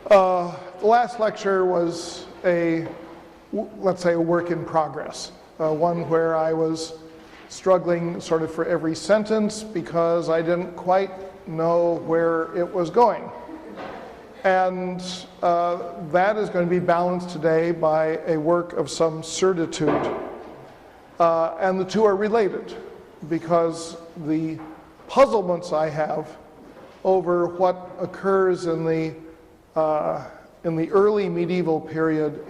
The last lecture was let's say, a work in progress, one where I was struggling sort of for every sentence because I didn't quite know where it was going. And that is going to be balanced today by a work of some certitude. And the two are related because the puzzlements I have over what occurs in the early medieval period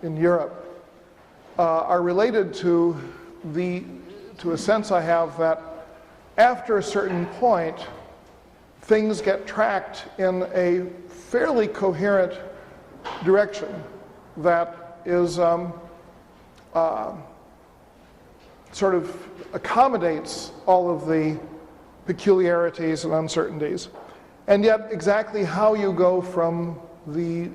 in Europe are related to a sense I have that after a certain point, things get tracked in a fairly coherent direction that is sort of accommodates all of the peculiarities and uncertainties. And yet exactly how you go from the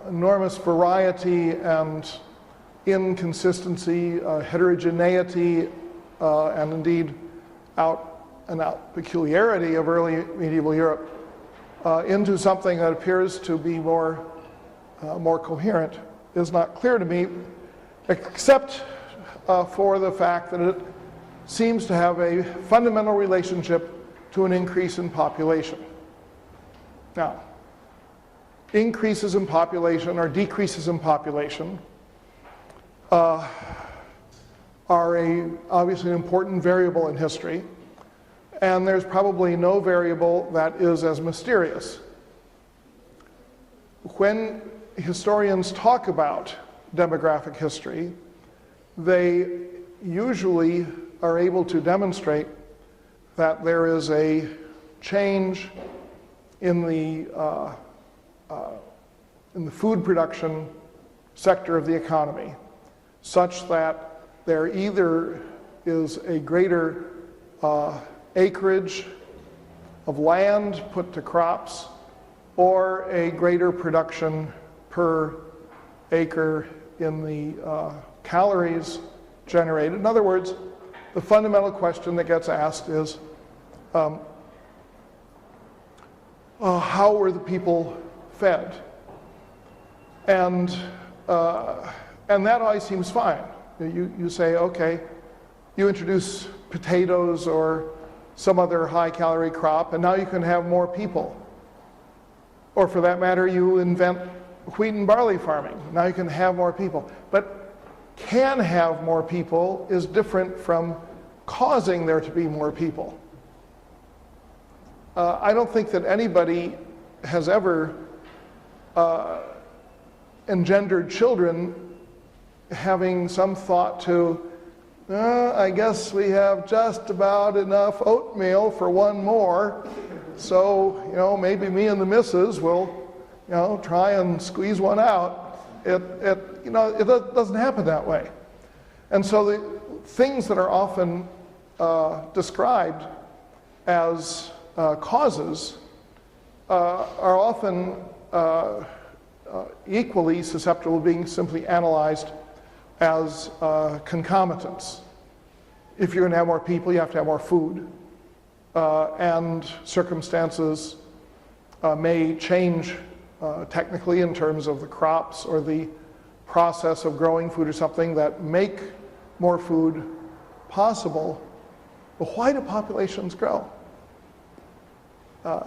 enormous variety and inconsistency, heterogeneity, and indeed out-and-out peculiarity of early medieval Europe into something that appears to be more coherent is not clear to me, except for the fact that it seems to have a fundamental relationship to an increase in population. Now, increases in population or decreases in population are obviously an important variable in history, and there's probably no variable that is as mysterious. When historians talk about demographic history, they usually are able to demonstrate that there is a change in the food production sector of the economy, such that there either is a greater acreage of land put to crops or a greater production per acre in the calories generated. In other words, the fundamental question that gets asked is, how were the people fed? And that always seems fine. You say, okay, you introduce potatoes or some other high-calorie crop, and now you can have more people. Or for that matter, you invent wheat and barley farming. Now you can have more people. But can have more people is different from causing there to be more people. I don't think that anybody has ever engendered children having some thought to, I guess we have just about enough oatmeal for one more, so maybe me and the missus will try and squeeze one out. It doesn't happen that way. And so the things that are often described as causes are often equally susceptible to being simply analyzed as concomitants. If you're going to have more people, you have to have more food. And circumstances may change technically in terms of the crops or the process of growing food or something that make more food possible. But why do populations grow?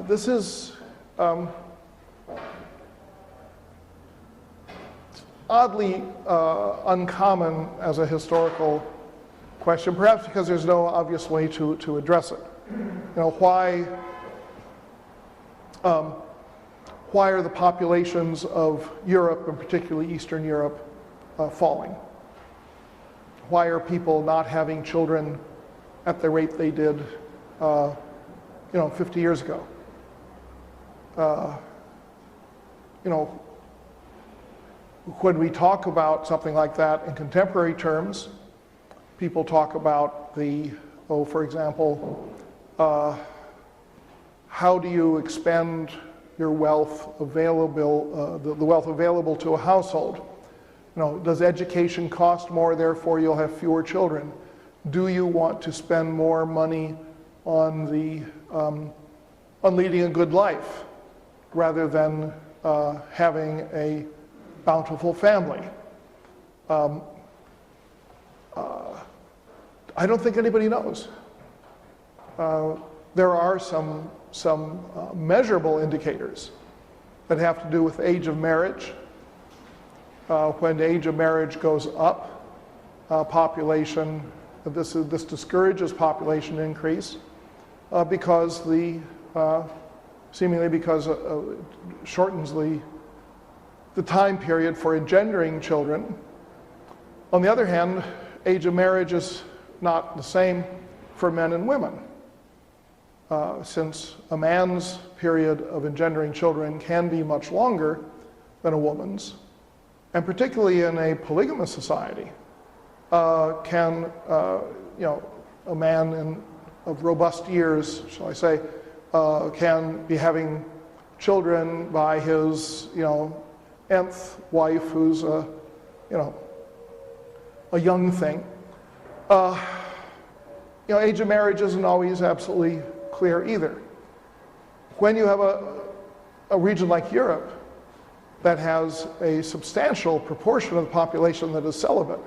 This is oddly uncommon as a historical question, perhaps because there's no obvious way to address it. Why are the populations of Europe, and particularly Eastern Europe, falling? Why are people not having children at the rate they did 50 years ago? When we talk about something like that in contemporary terms, people talk about for example, how do you expend your wealth available, the wealth available to a household? Does education cost more, therefore you'll have fewer children? Do you want to spend more money on leading a good life? rather than having a bountiful family. I don't think anybody knows. There are some measurable indicators that have to do with age of marriage. When the age of marriage goes up, population, this discourages population increase because seemingly because it shortens the time period for engendering children. On the other hand, age of marriage is not the same for men and women. Since a man's period of engendering children can be much longer than a woman's, and particularly in a polygamous society, a man of robust years, shall I say, can be having children by his, nth wife, who's a young thing. Age of marriage isn't always absolutely clear either. When you have a region like Europe that has a substantial proportion of the population that is celibate,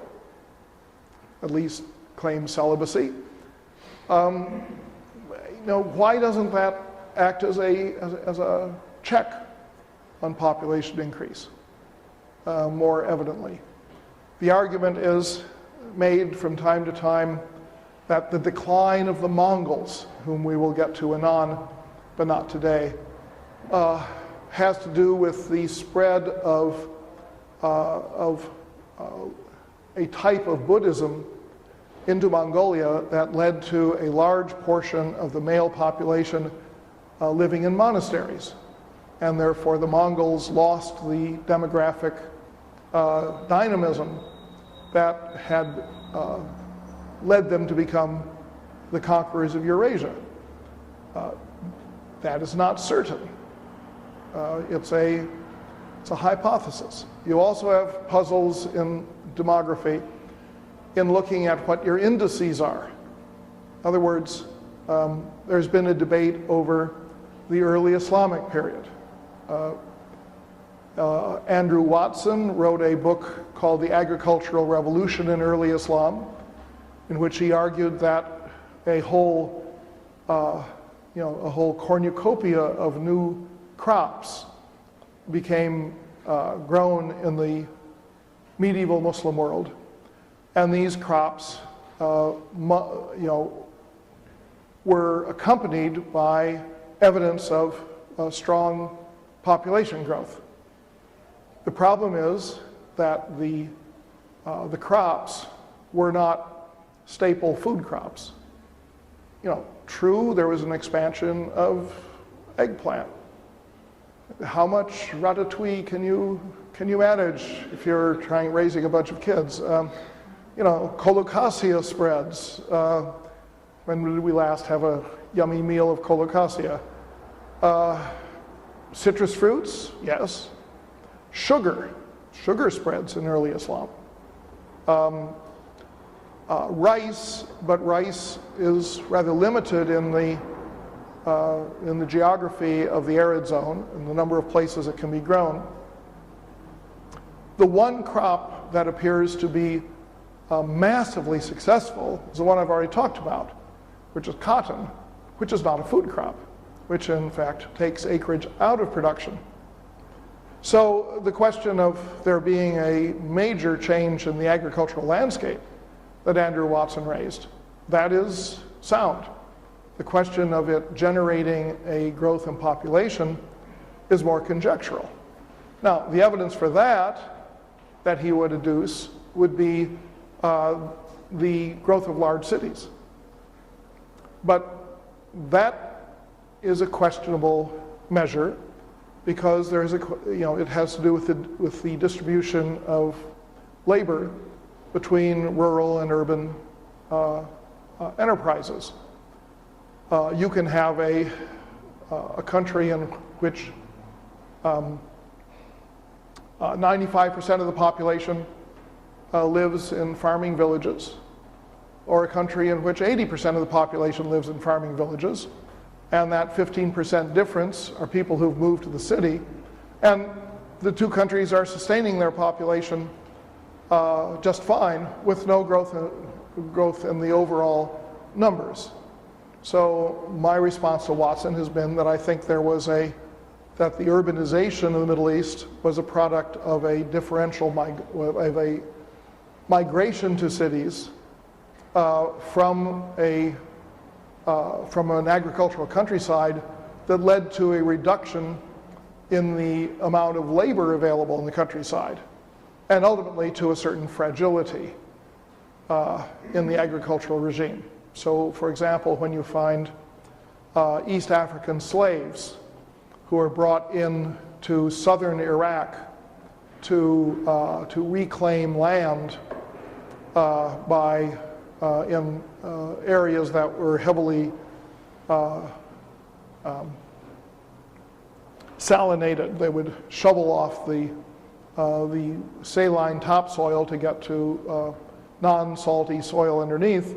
at least claims celibacy, why doesn't that act as a check on population increase more evidently? The argument is made from time to time that the decline of the Mongols, whom we will get to anon, but not today, has to do with the spread of a type of Buddhism into Mongolia that led to a large portion of the male population living in monasteries. And therefore the Mongols lost the demographic dynamism that had led them to become the conquerors of Eurasia. That is not certain. It's a hypothesis. You also have puzzles in demography in looking at what your indices are. In other words, there's been a debate over the early Islamic period. Andrew Watson wrote a book called The Agricultural Revolution in Early Islam, in which he argued that a whole cornucopia of new crops became grown in the medieval Muslim world, and these crops, were accompanied by evidence of strong population growth. The problem is that the crops were not staple food crops. True, there was an expansion of eggplant. How much ratatouille can you manage if you're raising a bunch of kids? Colocasia spreads. When did we last have a yummy meal of colocasia? Citrus fruits, yes. Sugar spreads in early Islam. Rice, but rice is rather limited in the geography of the arid zone and the number of places it can be grown. The one crop that appears to be massively successful is the one I've already talked about, which is cotton, which is not a food crop, which in fact takes acreage out of production. So the question of there being a major change in the agricultural landscape that Andrew Watson raised, that is sound. The question of it generating a growth in population is more conjectural. Now, the evidence for that he would adduce would be the growth of large cities. But that is a questionable measure because there is it has to do with the distribution of labor between rural and urban enterprises. You can have a country in which 95% of the population lives in farming villages, or a country in which 80% of the population lives in farming villages, And that 15% difference are people who've moved to the city. And the two countries are sustaining their population just fine with no growth in the overall numbers. So my response to Watson has been that I think that the urbanization of the Middle East was a product of a differential migration to cities from an agricultural countryside that led to a reduction in the amount of labor available in the countryside, and ultimately to a certain fragility in the agricultural regime. So, for example, when you find East African slaves who are brought in to southern Iraq to reclaim land in areas that were heavily salinated. They would shovel off the saline topsoil to get to non-salty soil underneath.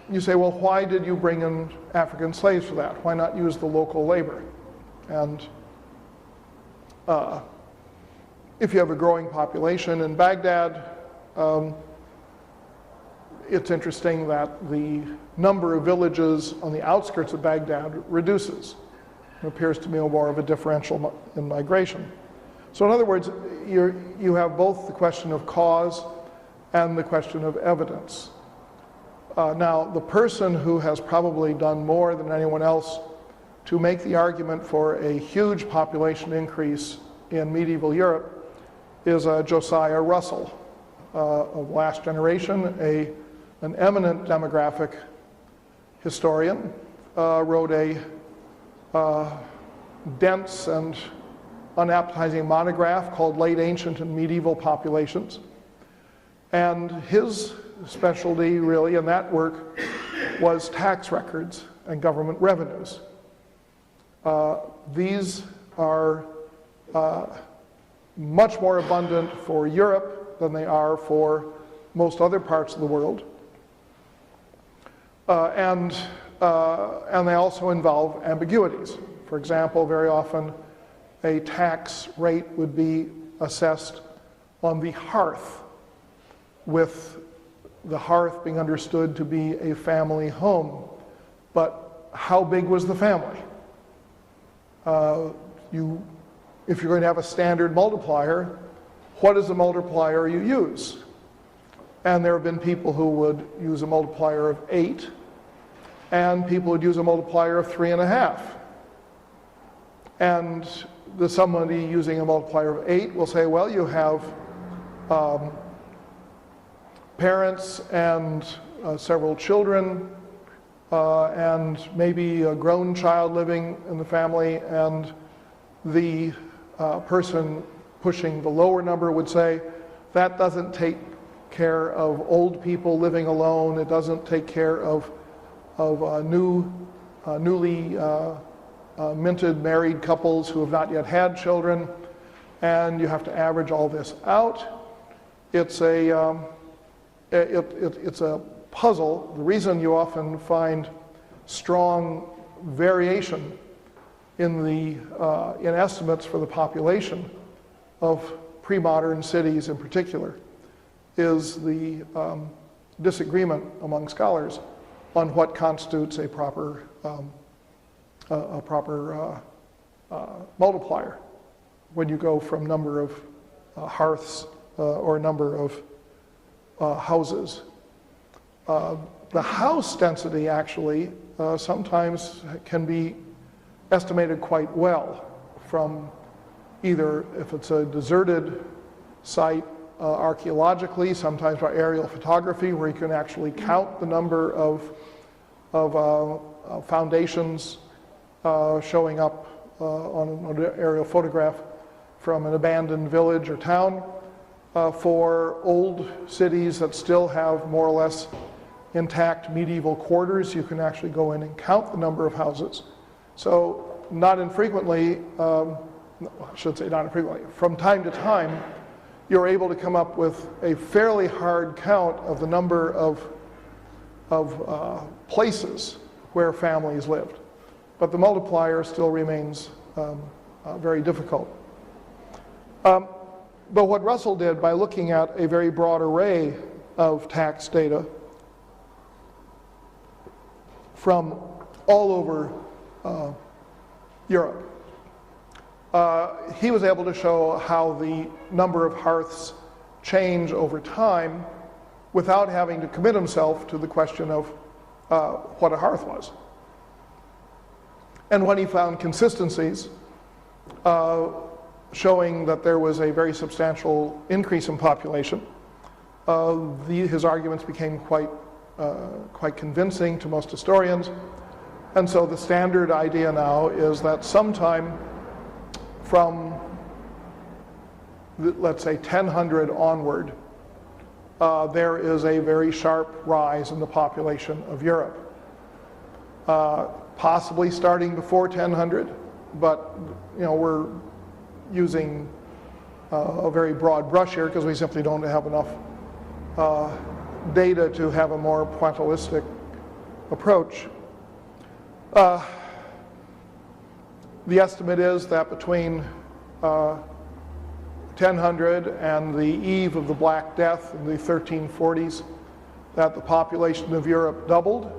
You say, well, why did you bring in African slaves for that? Why not use the local labor? And if you have a growing population in Baghdad, it's interesting that the number of villages on the outskirts of Baghdad reduces. It appears to be more of a differential in migration. So in other words, you have both the question of cause and the question of evidence. Now, the person who has probably done more than anyone else to make the argument for a huge population increase in medieval Europe is Josiah Russell, of last generation, an eminent demographic historian, wrote a dense and unappetizing monograph called Late Ancient and Medieval Populations. And his specialty really in that work was tax records and government revenues. These are much more abundant for Europe than they are for most other parts of the world. And they also involve ambiguities. For example, very often a tax rate would be assessed on the hearth, with the hearth being understood to be a family home. But how big was the family? If you're going to have a standard multiplier, what is the multiplier you use? And there have been people who would use a multiplier of 8, and people would use a multiplier of 3.5. And somebody using a multiplier of 8 will say, well, you have parents and several children and maybe a grown child living in the family, and the person pushing the lower number would say, that doesn't take care of old people living alone, it doesn't take care of newly minted married couples who have not yet had children, and you have to average all this out. It's a puzzle. The reason you often find strong variation in estimates for the population of pre-modern cities in particular is the disagreement among scholars on what constitutes a proper multiplier when you go from number of hearths or number of houses. The house density actually sometimes can be estimated quite well from either if it's a deserted site archaeologically, sometimes by aerial photography, where you can actually count the number of foundations showing up on an aerial photograph from an abandoned village or town. For old cities that still have more or less intact medieval quarters, you can actually go in and count the number of houses. So not infrequently, I should say not infrequently, from time to time, you're able to come up with a fairly hard count of the number of places where families lived. But the multiplier still remains very difficult. But what Russell did by looking at a very broad array of tax data from all over Europe, he was able to show how the number of hearths change over time without having to commit himself to the question of what a hearth was. And when he found consistencies showing that there was a very substantial increase in population, his arguments became quite convincing to most historians. And so the standard idea now is that sometime from, let's say, 1000 onward, there is a very sharp rise in the population of Europe. Possibly starting before 1000, but we're using a very broad brush here because we simply don't have enough data to have a more pointillistic approach. The estimate is that between 1000 and the eve of the Black Death in the 1340s, that the population of Europe doubled,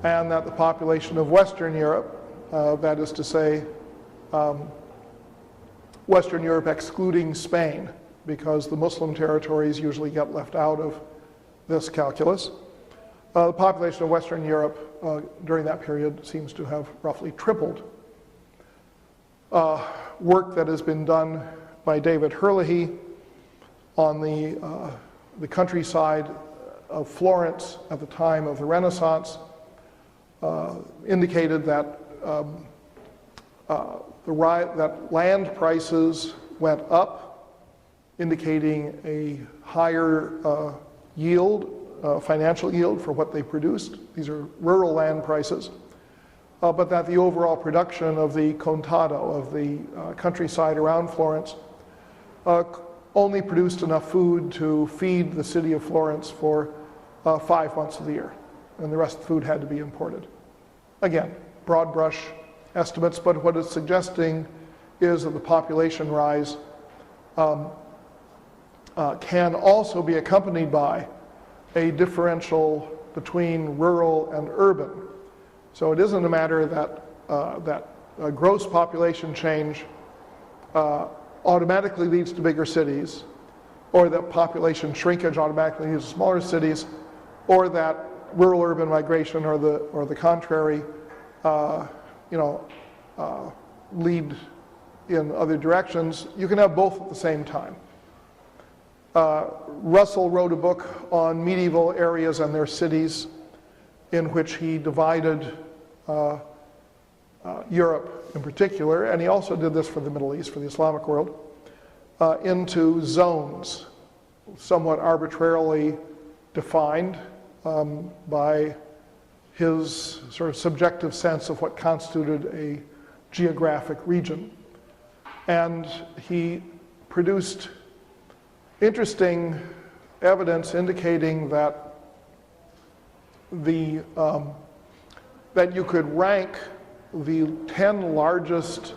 and that the population of Western Europe, that is to say, Western Europe excluding Spain, because the Muslim territories usually get left out of this calculus. The population of Western Europe during that period seems to have roughly tripled. Work that has been done by David Herlihy on the countryside of Florence at the time of the Renaissance indicated that that land prices went up, indicating a higher yield, financial yield for what they produced. These are rural land prices. But that the overall production of the contado, of the countryside around Florence, only produced enough food to feed the city of Florence for 5 months of the year. And the rest of the food had to be imported. Again, broad brush estimates, but what it's suggesting is that the population rise can also be accompanied by a differential between rural and urban. So it isn't a matter that gross population change automatically leads to bigger cities, or that population shrinkage automatically leads to smaller cities, or that rural-urban migration or the contrary, lead in other directions. You can have both at the same time. Russell wrote a book on medieval areas and their cities, in which he divided Europe in particular, and he also did this for the Middle East, for the Islamic world, into zones, somewhat arbitrarily defined by his sort of subjective sense of what constituted a geographic region. And he produced interesting evidence indicating that that you could rank the 10 largest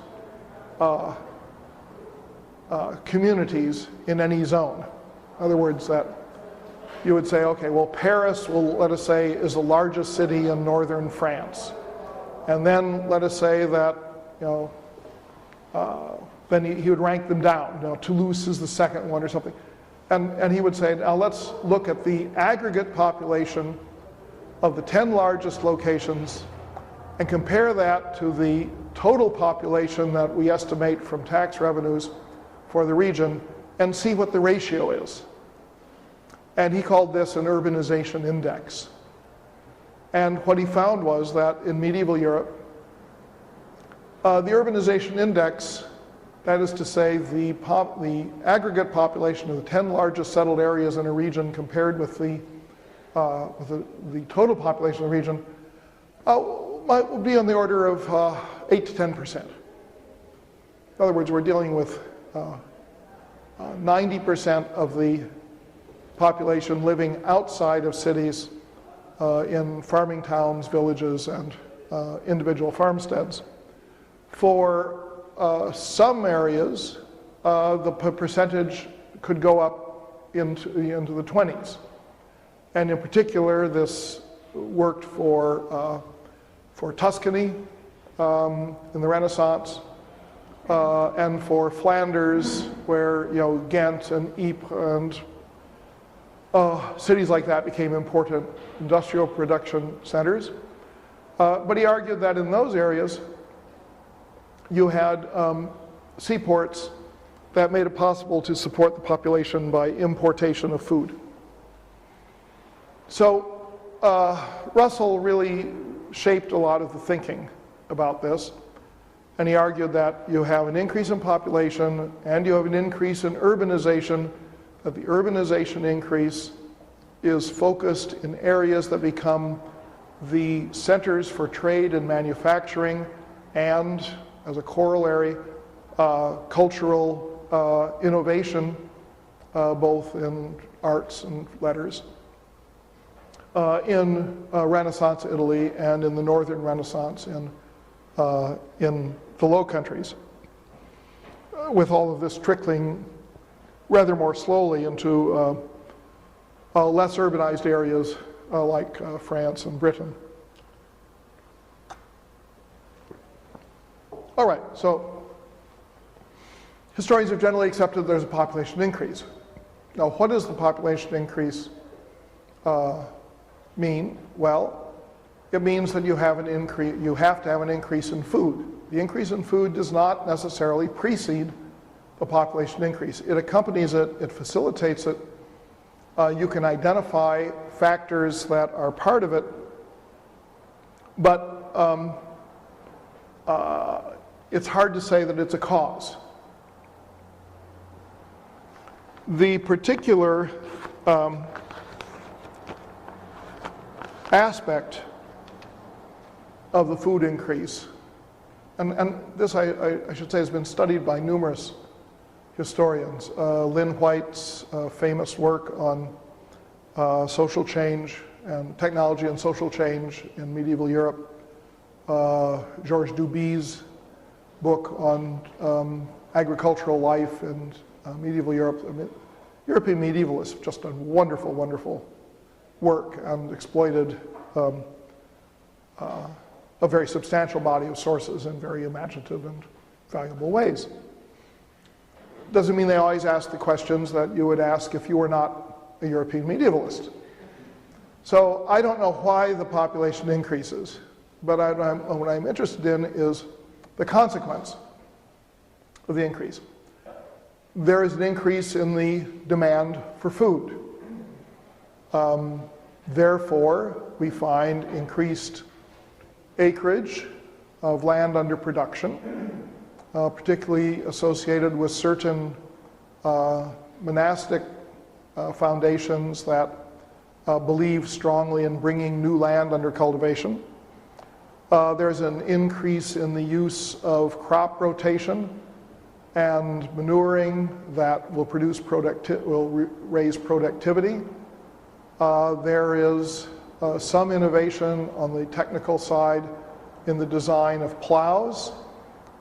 communities in any zone. In other words, that you would say, okay, well, Paris, let us say, is the largest city in northern France. And then let us say that, then he would rank them down. Toulouse is the second one or something. And he would say, now let's look at the aggregate population of the 10 largest locations and compare that to the total population that we estimate from tax revenues for the region and see what the ratio is. And he called this an Urbanization Index. And what he found was that in medieval Europe, the Urbanization Index, that is to say the aggregate population of the 10 largest settled areas in a region compared with the total population of the region, might be on the order of 8 to 10%. In other words, we're dealing with 90% of the population living outside of cities in farming towns, villages, and individual farmsteads. For some areas, the percentage could go up into the 20s. And in particular, this worked for Tuscany in the Renaissance, and for Flanders, where Ghent and Ypres and cities like that became important industrial production centers. But he argued that in those areas, you had seaports that made it possible to support the population by importation of food. So Russell really shaped a lot of the thinking about this, and he argued that you have an increase in population and you have an increase in urbanization, that the urbanization increase is focused in areas that become the centers for trade and manufacturing, and as a corollary, cultural innovation, both in arts and letters, in Renaissance Italy and in the Northern Renaissance in the Low Countries, with all of this trickling rather more slowly into less urbanized areas like France and Britain. All right, so historians have generally accepted there's a population increase. Now, what does the population increase mean? Well, it means that you have to have an increase in food. The increase in food does not necessarily precede the population increase. It accompanies it, it facilitates it. You can identify factors that are part of it, but it's hard to say that it's a cause. The particular aspect of the food increase, and this I should say has been studied by numerous historians. Lynn White's famous work on social change and technology and social change in medieval Europe, Georges Duby's book on agricultural life in medieval Europe. I mean, European medievalists just done wonderful, wonderful work and exploited a very substantial body of sources in very imaginative and valuable ways. Doesn't mean they always ask the questions that you would ask if you were not a European medievalist. So I don't know why the population increases, but what I'm interested in is the consequence of the increase. There is an increase in the demand for food. Therefore, we find increased acreage of land under production, particularly associated with certain monastic foundations that believe strongly in bringing new land under cultivation. There's an increase in the use of crop rotation and manuring that will raise productivity. There is some innovation on the technical side in the design of plows,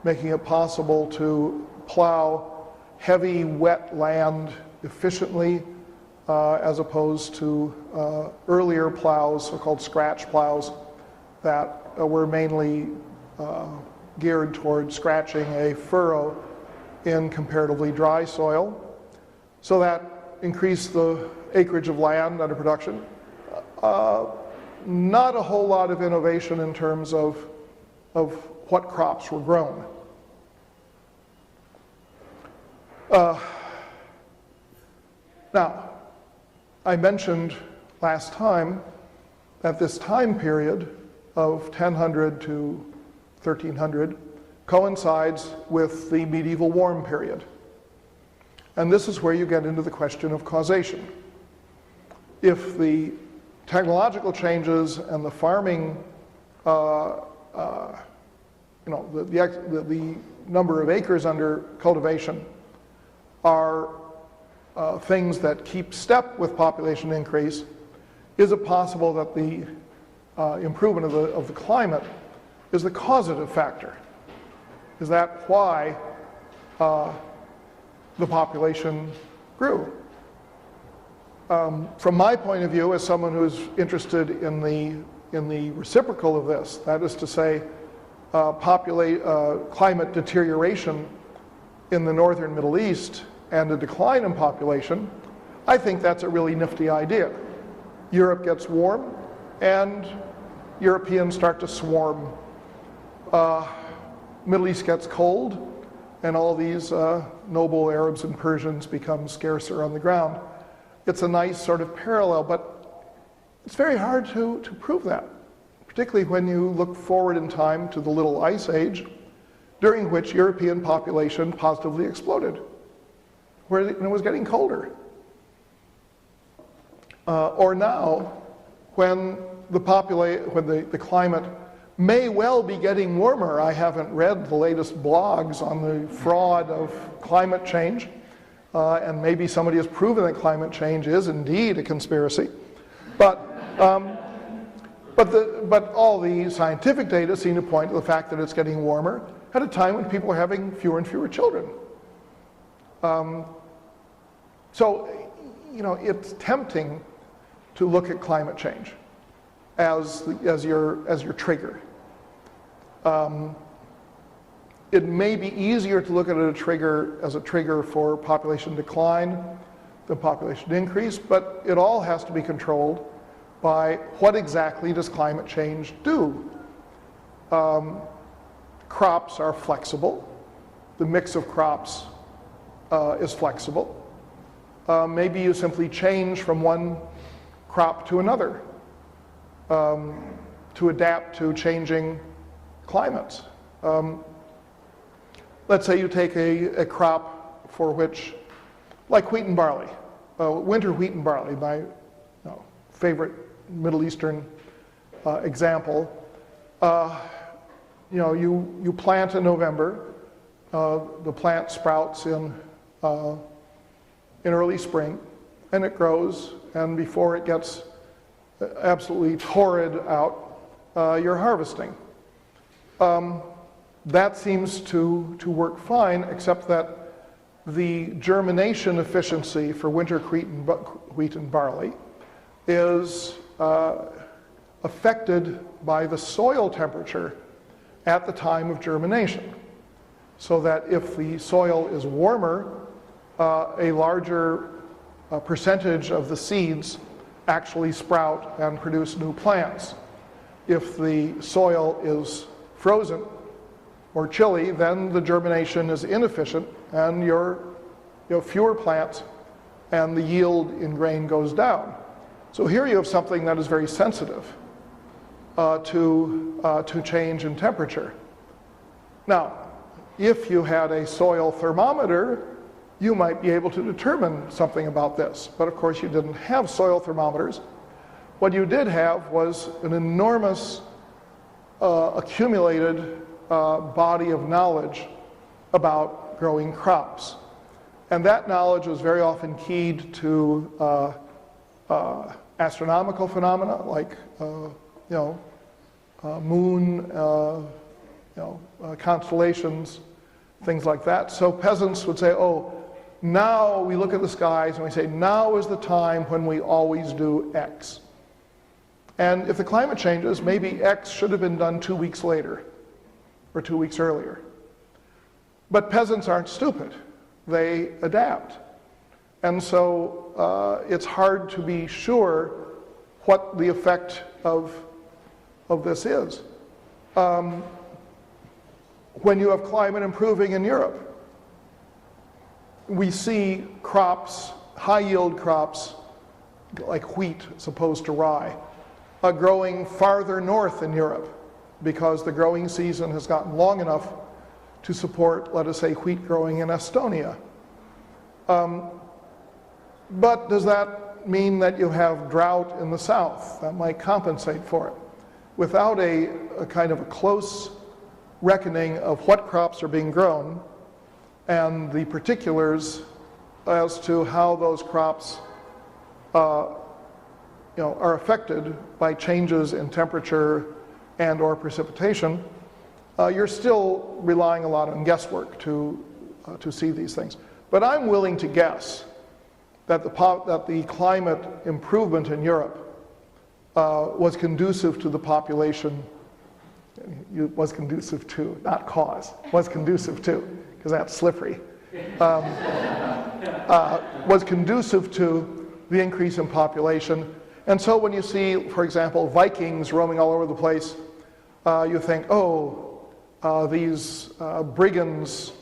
making it possible to plow heavy, wet land efficiently, as opposed to earlier plows, so-called scratch plows, that were mainly geared toward scratching a furrow in comparatively dry soil. So that increased the acreage of land under production. Not a whole lot of innovation in terms of what crops were grown. Now, I mentioned last time that this time period of 1000 to 1300 coincides with the medieval warm period. And this is where you get into the question of causation. If the technological changes and the farming, the number of acres under cultivation are things that keep step with population increase, is it possible that the improvement of the climate is the causative factor? Is that why the population grew? From my point of view, as someone who's interested in the reciprocal of this, that is to say, climate deterioration in the northern Middle East and a decline in population, I think that's a really nifty idea. Europe gets warm and Europeans start to swarm. Middle East gets cold and all these noble Arabs and Persians become scarcer on the ground. It's a nice sort of parallel, but it's very hard to prove that, particularly when you look forward in time to the Little Ice Age, during which European population positively exploded, where it was getting colder. Or now, when the climate may well be getting warmer. I haven't read the latest blogs on the fraud of climate change, and maybe somebody has proven that climate change is indeed a conspiracy. But all the scientific data seem to point to the fact that it's getting warmer at a time when people are having fewer and fewer children. So, it's tempting to look at climate change as your trigger. It may be easier to look at it as a trigger for population decline than population increase, but it all has to be controlled by what exactly does climate change do. Crops are flexible. The mix of crops is flexible. Maybe you simply change from one crop to another to adapt to changing climates. Let's say you take a crop for which, like wheat and barley, winter wheat and barley, my favorite Middle Eastern example. You plant in November, the plant sprouts in early spring, and it grows, and before it gets absolutely torrid out, you're harvesting. That seems to work fine, except that the germination efficiency for winter wheat and barley is affected by the soil temperature at the time of germination. So that if the soil is warmer, a larger percentage of the seeds actually sprout and produce new plants. If the soil is frozen or chilly, then the germination is inefficient and you have fewer plants and the yield in grain goes down. So here you have something that is very sensitive to change in temperature. Now, if you had a soil thermometer, you might be able to determine something about this. But of course you didn't have soil thermometers. What you did have was an enormous accumulated body of knowledge about growing crops. And that knowledge was very often keyed to astronomical phenomena like moon, constellations, things like that. So peasants would say, oh, now we look at the skies and we say, now is the time when we always do X. And if the climate changes, maybe X should have been done 2 weeks later or 2 weeks earlier. But peasants aren't stupid. They adapt. And so it's hard to be sure what the effect of this is. When you have climate improving in Europe, we see crops, high-yield crops, like wheat as opposed to rye, growing farther north in Europe because the growing season has gotten long enough to support, let us say, wheat growing in Estonia. But does that mean that you have drought in the south? That might compensate for it. Without a kind of a close reckoning of what crops are being grown and the particulars as to how those crops are affected by changes in temperature and or precipitation, you're still relying a lot on guesswork to see these things. But I'm willing to guess that the climate improvement in Europe was conducive to the population, was conducive to, not cause, was conducive to, because that's slippery, was conducive to the increase in population. And so when you see, for example, Vikings roaming all over the place, you think, oh, these brigands,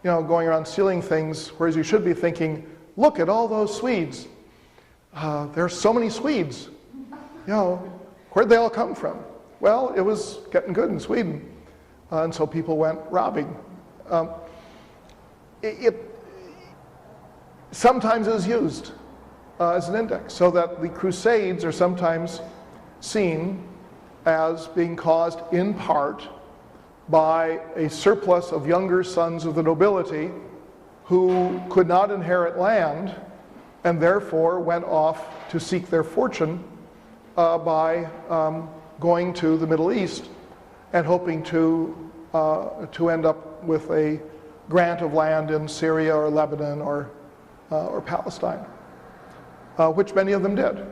going around stealing things, whereas you should be thinking, look at all those Swedes. There's so many Swedes. Where'd they all come from? Well, it was getting good in Sweden, and so people went robbing. Sometimes is used as an index, so that the Crusades are sometimes seen as being caused in part by a surplus of younger sons of the nobility who could not inherit land and therefore went off to seek their fortune by going to the Middle East and hoping to end up with a grant of land in Syria or Lebanon or Palestine, which many of them did.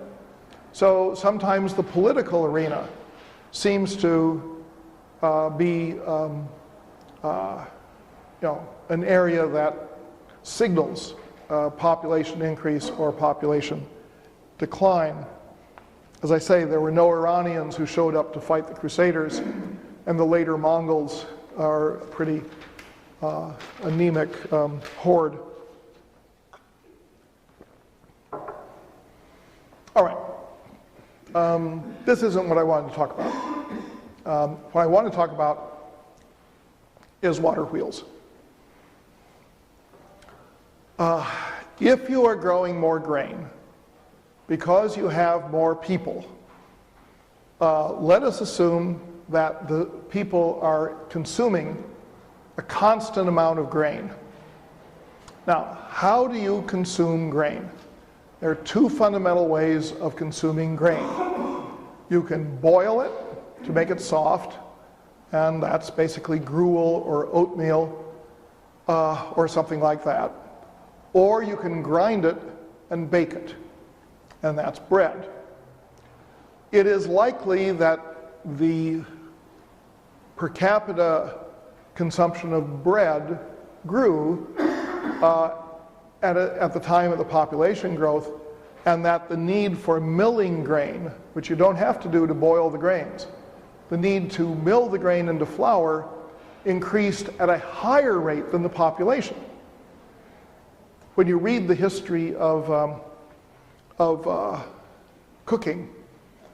So sometimes the political arena seems to be an area that signals population increase or population decline. As I say, there were no Iranians who showed up to fight the Crusaders, and the later Mongols are a pretty anemic horde. All right. This isn't what I wanted to talk about. What I want to talk about is water wheels. If you are growing more grain because you have more people, let us assume that the people are consuming a constant amount of grain. Now, how do you consume grain? There are two fundamental ways of consuming grain. You can boil it to make it soft, and that's basically gruel or oatmeal or something like that. Or you can grind it and bake it, and that's bread. It is likely that the per capita consumption of bread grew at the time of the population growth, and that the need for milling grain, which you don't have to do to boil the grains, the need to mill the grain into flour increased at a higher rate than the population. When you read the history of cooking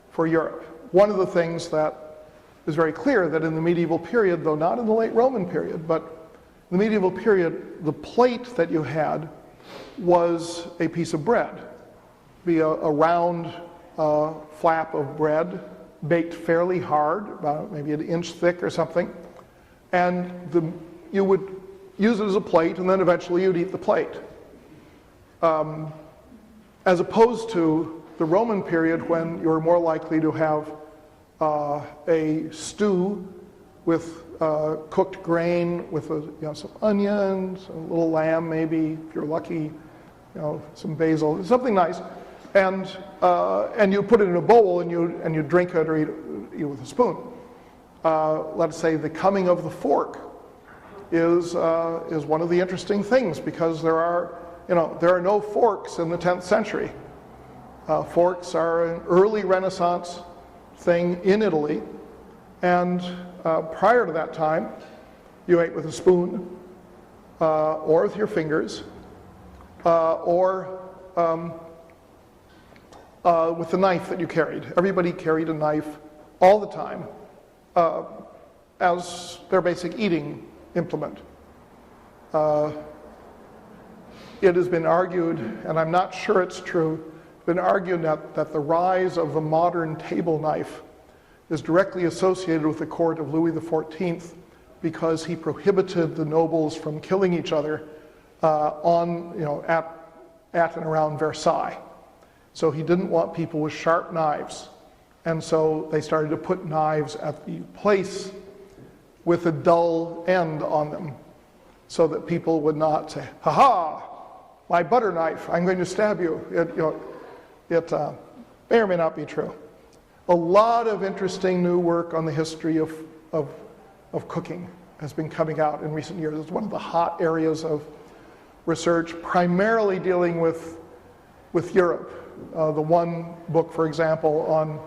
for Europe, one of the things that is very clear that in the medieval period, though not in the late Roman period, but in the medieval period, the plate that you had was a piece of bread, be a round flap of bread, baked fairly hard, about maybe an inch thick or something, and you would use it as a plate, and then eventually you'd eat the plate. As opposed to the Roman period, when you're more likely to have a stew with cooked grain with some onions, a little lamb maybe, if you're lucky, some basil, something nice, and you put it in a bowl and you drink it or eat it with a spoon. Let's say the coming of the fork is one of the interesting things, because there are no forks in the 10th century. Forks are an early Renaissance thing in Italy, and prior to that time, you ate with a spoon, or with your fingers, or with the knife that you carried. Everybody carried a knife all the time as their basic eating implement. It has been argued, and I'm not sure it's true, been argued that the rise of the modern table knife is directly associated with the court of Louis XIV, because he prohibited the nobles from killing each other at and around Versailles. So he didn't want people with sharp knives. And so they started to put knives at the place with a dull end on them, so that people would not say, "Ha ha, my butter knife, I'm going to stab you." It may or may not be true. A lot of interesting new work on the history of cooking has been coming out in recent years. It's one of the hot areas of research, primarily dealing with Europe. The one book, for example, on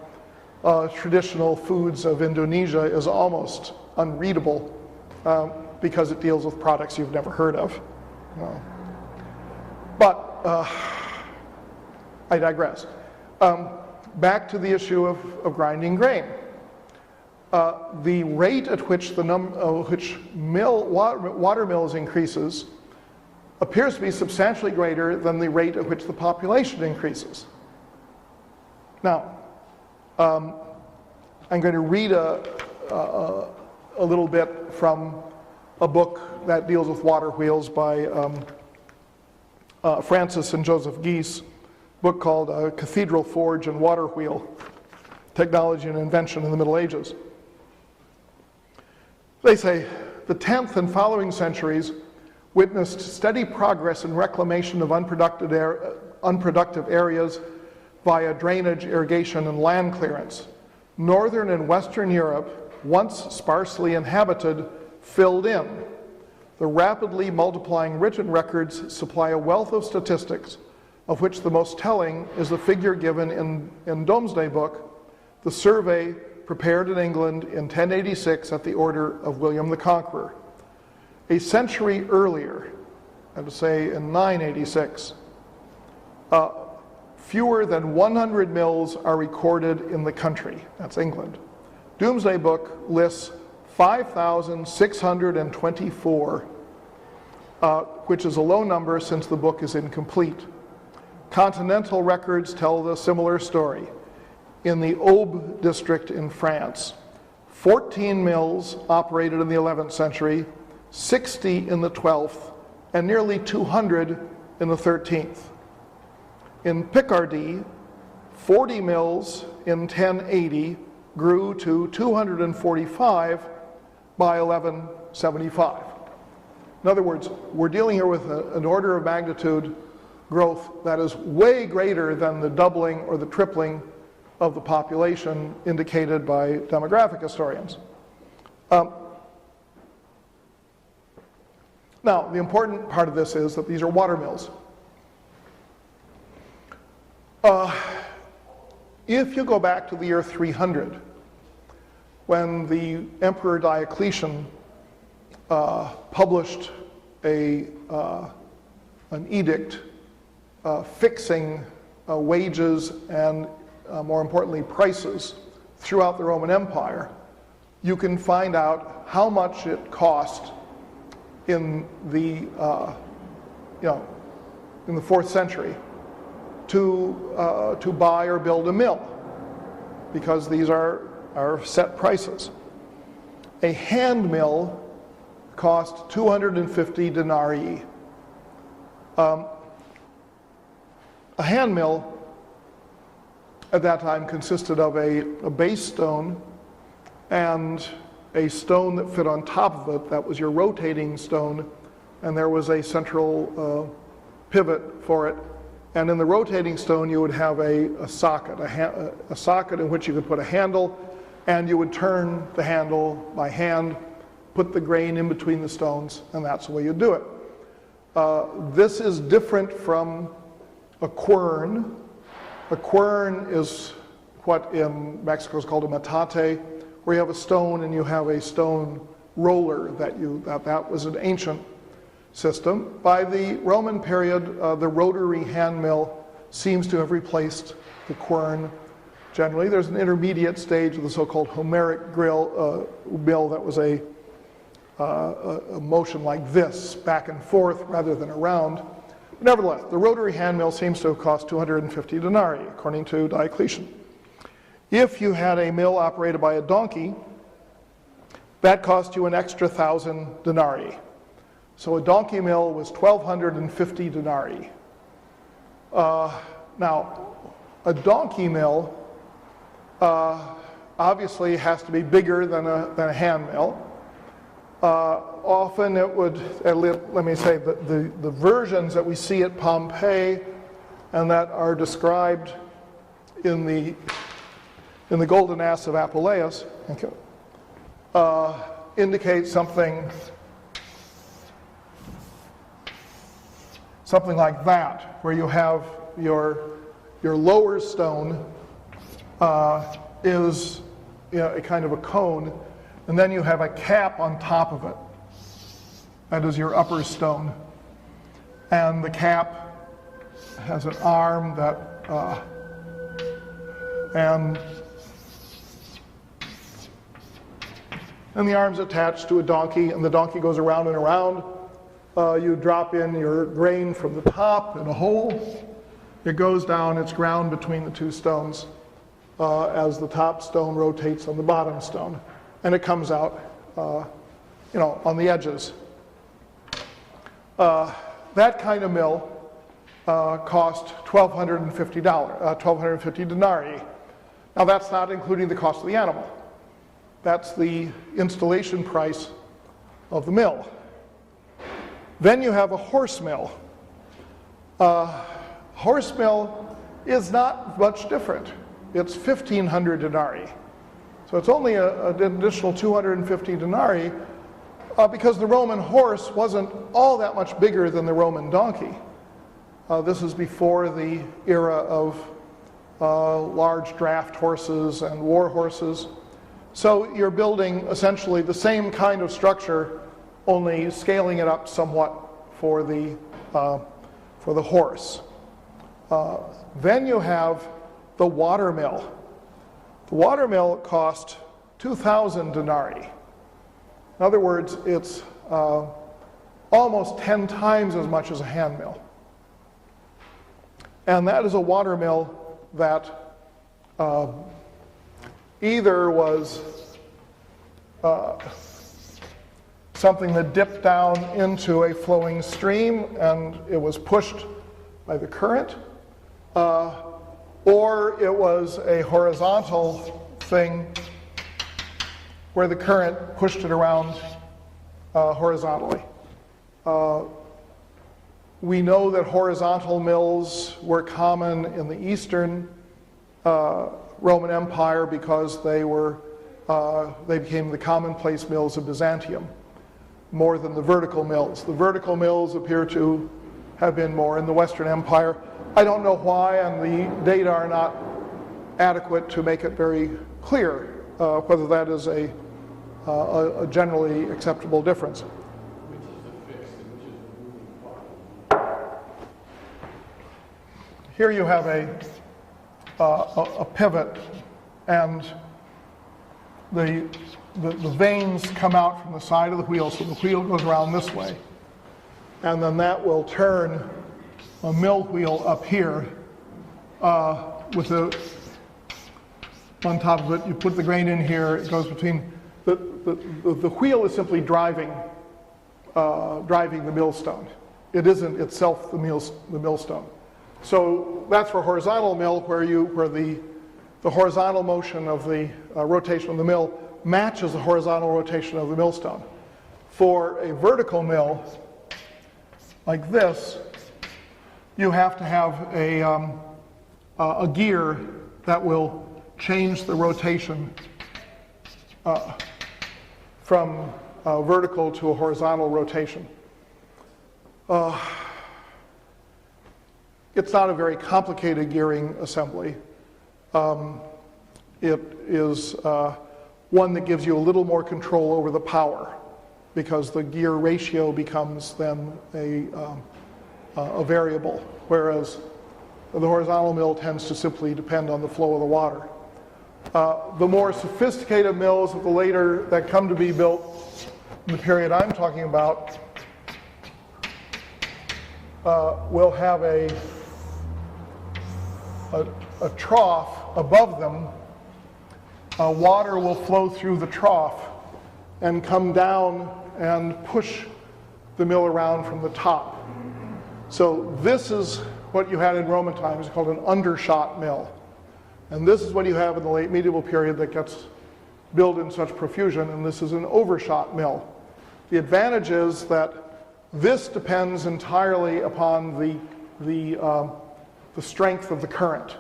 traditional foods of Indonesia is almost unreadable because it deals with products you've never heard of. But I digress. Back to the issue of grinding grain. The rate at which water mills increases appears to be substantially greater than the rate at which the population increases. Now, I'm going to read a little bit from a book that deals with water wheels by Francis and Joseph Geese, book called Cathedral Forge and Water Wheel, Technology and Invention in the Middle Ages. They say, the 10th and following centuries witnessed steady progress in reclamation of unproductive areas via drainage, irrigation, and land clearance. Northern and Western Europe, once sparsely inhabited, filled in. The rapidly multiplying written records supply a wealth of statistics, of which the most telling is the figure given in Domesday Book, the survey prepared in England in 1086 at the order of William the Conqueror. A century earlier, I would say in 986, fewer than 100 mills are recorded in the country. That's England. Domesday Book lists 5,624, which is a low number since the book is incomplete. Continental records tell the similar story. In the Aube district in France, 14 mills operated in the 11th century, 60 in the 12th, and nearly 200 in the 13th. In Picardy, 40 mills in 1080 grew to 245 by 1175. In other words, we're dealing here with an order of magnitude growth that is way greater than the doubling or the tripling of the population indicated by demographic historians. Now, the important part of this is that these are water mills. If you go back to the year 300, when the Emperor Diocletian published an edict fixing wages and, more importantly, prices throughout the Roman Empire, you can find out how much it cost in the in the 4th century to buy or build a mill, because these are set prices. A hand mill cost 250 denarii. A hand mill at that time consisted of a base stone and a stone that fit on top of it. That was your rotating stone, and there was a central pivot for it. And in the rotating stone, you would have a socket, a socket in which you could put a handle, and you would turn the handle by hand, put the grain in between the stones, and that's the way you do it. This is different from a quern. A quern is what in Mexico is called a metate, where you have a stone and you have a stone roller that was an ancient system. By the Roman period, the rotary hand mill seems to have replaced the quern. Generally, there's an intermediate stage of the so-called Homeric mill that was a motion like this, back and forth rather than around. But nevertheless, the rotary hand mill seems to have cost 250 denarii, according to Diocletian. If you had a mill operated by a donkey, that cost you an extra 1,000 denarii. So a donkey mill was 1,250 denarii. Now, A donkey mill obviously has to be bigger than a hand mill. Often it would, let me say, the versions that we see at Pompeii and that are described in the Golden Ass of Apuleius indicate something like that, where you have your lower stone is a kind of a cone, and then you have a cap on top of it. That is your upper stone. And the cap has an arm that, and the arm's attached to a donkey, and the donkey goes around and around. You drop in your grain from the top in a hole. It goes down, it's ground between the two stones as the top stone rotates on the bottom stone. And it comes out, on the edges. That kind of mill cost $1,250 denarii. Now that's not including the cost of the animal. That's the installation price of the mill. Then you have a horse mill. Horse mill is not much different. It's 1,500 denarii. So it's only an additional 250 denarii because the Roman horse wasn't all that much bigger than the Roman donkey. This is before the era of large draft horses and war horses. So you're building essentially the same kind of structure, only scaling it up somewhat for the horse. Then you have the water mill. The water mill cost 2,000 denarii. In other words, it's almost 10 times as much as a hand mill. And that is a water mill that either was something that dipped down into a flowing stream and it was pushed by the current, or it was a horizontal thing where the current pushed it around horizontally. We know that horizontal mills were common in the Eastern Roman Empire because they became the commonplace mills of Byzantium, more than the vertical mills. The vertical mills appear to have been more in the Western Empire. I don't know why, and the data are not adequate to make it very clear whether that is a generally acceptable difference. Which is the fixed and which is the moving part? Here you have a pivot, and the vanes come out from the side of the wheel, so the wheel goes around this way. And then that will turn a mill wheel up here with on top of it. You put the grain in here, it goes between, the wheel is simply driving the millstone. It isn't itself the millstone. So that's for horizontal mill, where the horizontal motion of the rotation of the mill matches the horizontal rotation of the millstone. For a vertical mill like this, you have to have a gear that will change the rotation from vertical to a horizontal rotation. It's not a very complicated gearing assembly. It is one that gives you a little more control over the power, because the gear ratio becomes then a variable, whereas the horizontal mill tends to simply depend on the flow of the water. The more sophisticated mills of the later that come to be built in the period I'm talking about will have a trough above them. Water will flow through the trough and come down and push the mill around from the top. So this is what you had in Roman times called an undershot mill. And this is what you have in the late medieval period that gets built in such profusion, and this is an overshot mill. The advantage is that this depends entirely upon the strength of the current,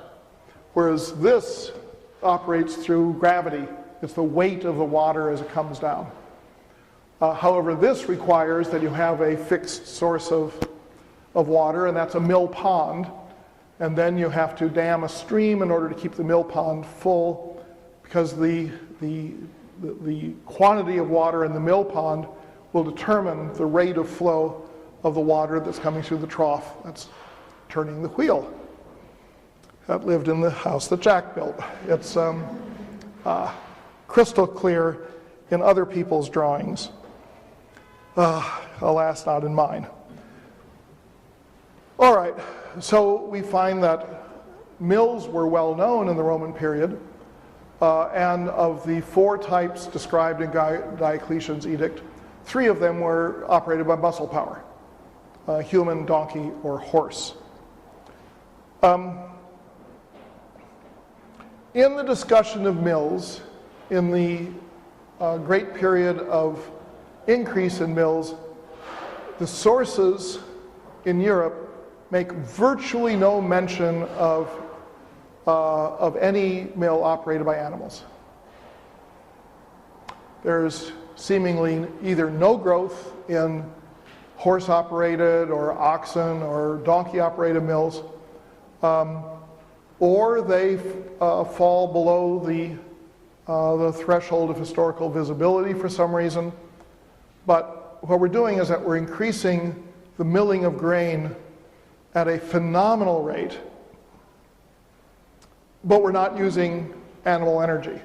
whereas this operates through gravity. It's the weight of the water as it comes down. However, this requires that you have a fixed source of water, and that's a mill pond. And then you have to dam a stream in order to keep the mill pond full, because the quantity of water in the mill pond will determine the rate of flow of the water that's coming through the trough. That's turning the wheel. That lived in the house that Jack built. It's crystal clear in other people's drawings. Alas, not in mine. All right, so we find that mills were well known in the Roman period, and of the 4 types described in Diocletian's edict, 3 of them were operated by muscle power, human, donkey, or horse. In the discussion of mills, in the great period of increase in mills, the sources in Europe make virtually no mention of any mill operated by animals. There's seemingly either no growth in horse-operated or oxen or donkey-operated mills, or they fall below the threshold of historical visibility for some reason. But what we're doing is that we're increasing the milling of grain at a phenomenal rate, but we're not using animal energy.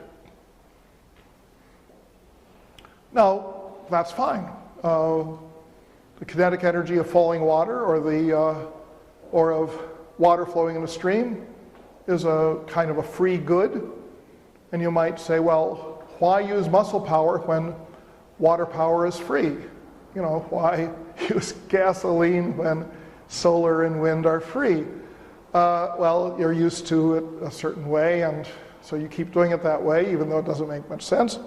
Now, that's fine. The kinetic energy of falling water or of water flowing in a stream is a kind of a free good. And you might say, well, why use muscle power when water power is free? You know, why use gasoline when solar and wind are free? Well, you're used to it a certain way, and so you keep doing it that way, even though it doesn't make much sense.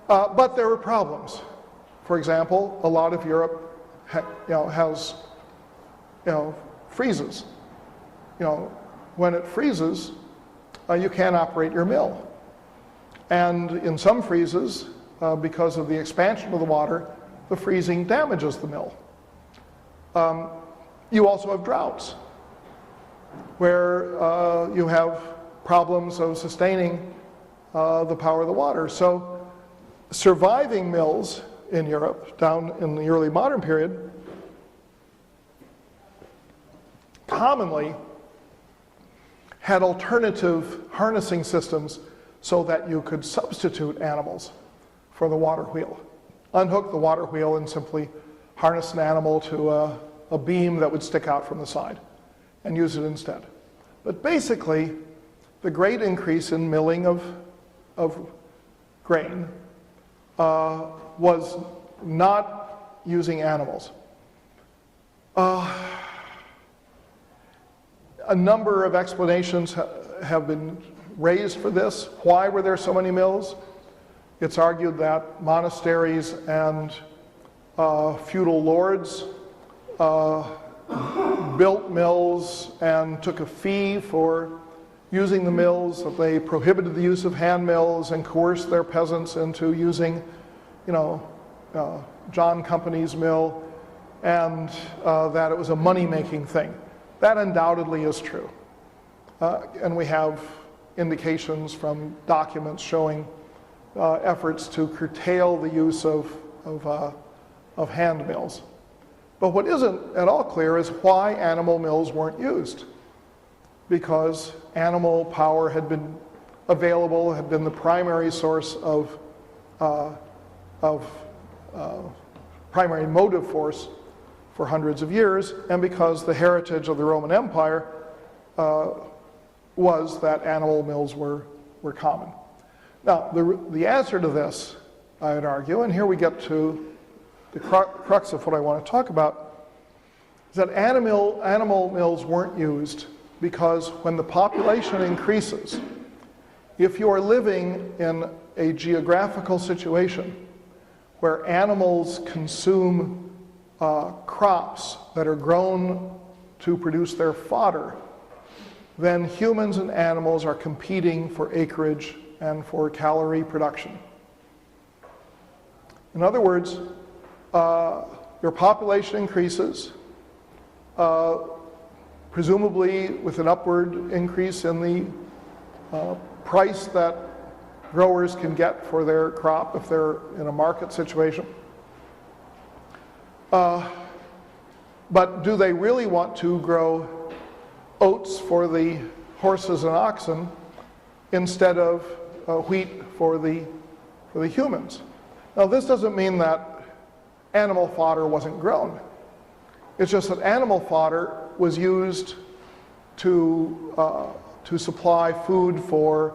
But there are problems. For example, a lot of Europe has freezes. When it freezes, you can't operate your mill. And in some freezes, because of the expansion of the water, the freezing damages the mill. You also have droughts, where you have problems of sustaining the power of the water. So surviving mills in Europe, down in the early modern period, commonly had alternative harnessing systems so that you could substitute animals for the water wheel. Unhook the water wheel and simply harness an animal to a beam that would stick out from the side and use it instead. But basically, the great increase in milling of grain was not using animals. A number of explanations have been raised for this. Why were there so many mills? It's argued that monasteries and feudal lords built mills and took a fee for using the mills, that they prohibited the use of hand mills and coerced their peasants into using, John Company's mill, and that it was a money-making thing. That undoubtedly is true. And we have indications from documents showing efforts to curtail the use of hand mills. But what isn't at all clear is why animal mills weren't used. Because animal power had been available, had been the primary source of primary motive force for hundreds of years, and because the heritage of the Roman Empire was that animal mills were common. Now, the answer to this, I would argue, and here we get to the crux of what I want to talk about, is that animal mills weren't used because when the population increases, if you are living in a geographical situation where animals consume crops that are grown to produce their fodder, then humans and animals are competing for acreage and for calorie production. In other words, your population increases, presumably with an upward increase in the price that growers can get for their crop if they're in a market situation. But do they really want to grow oats for the horses and oxen instead of wheat for the humans? Now, this doesn't mean that animal fodder wasn't grown. It's just that animal fodder was used to supply food for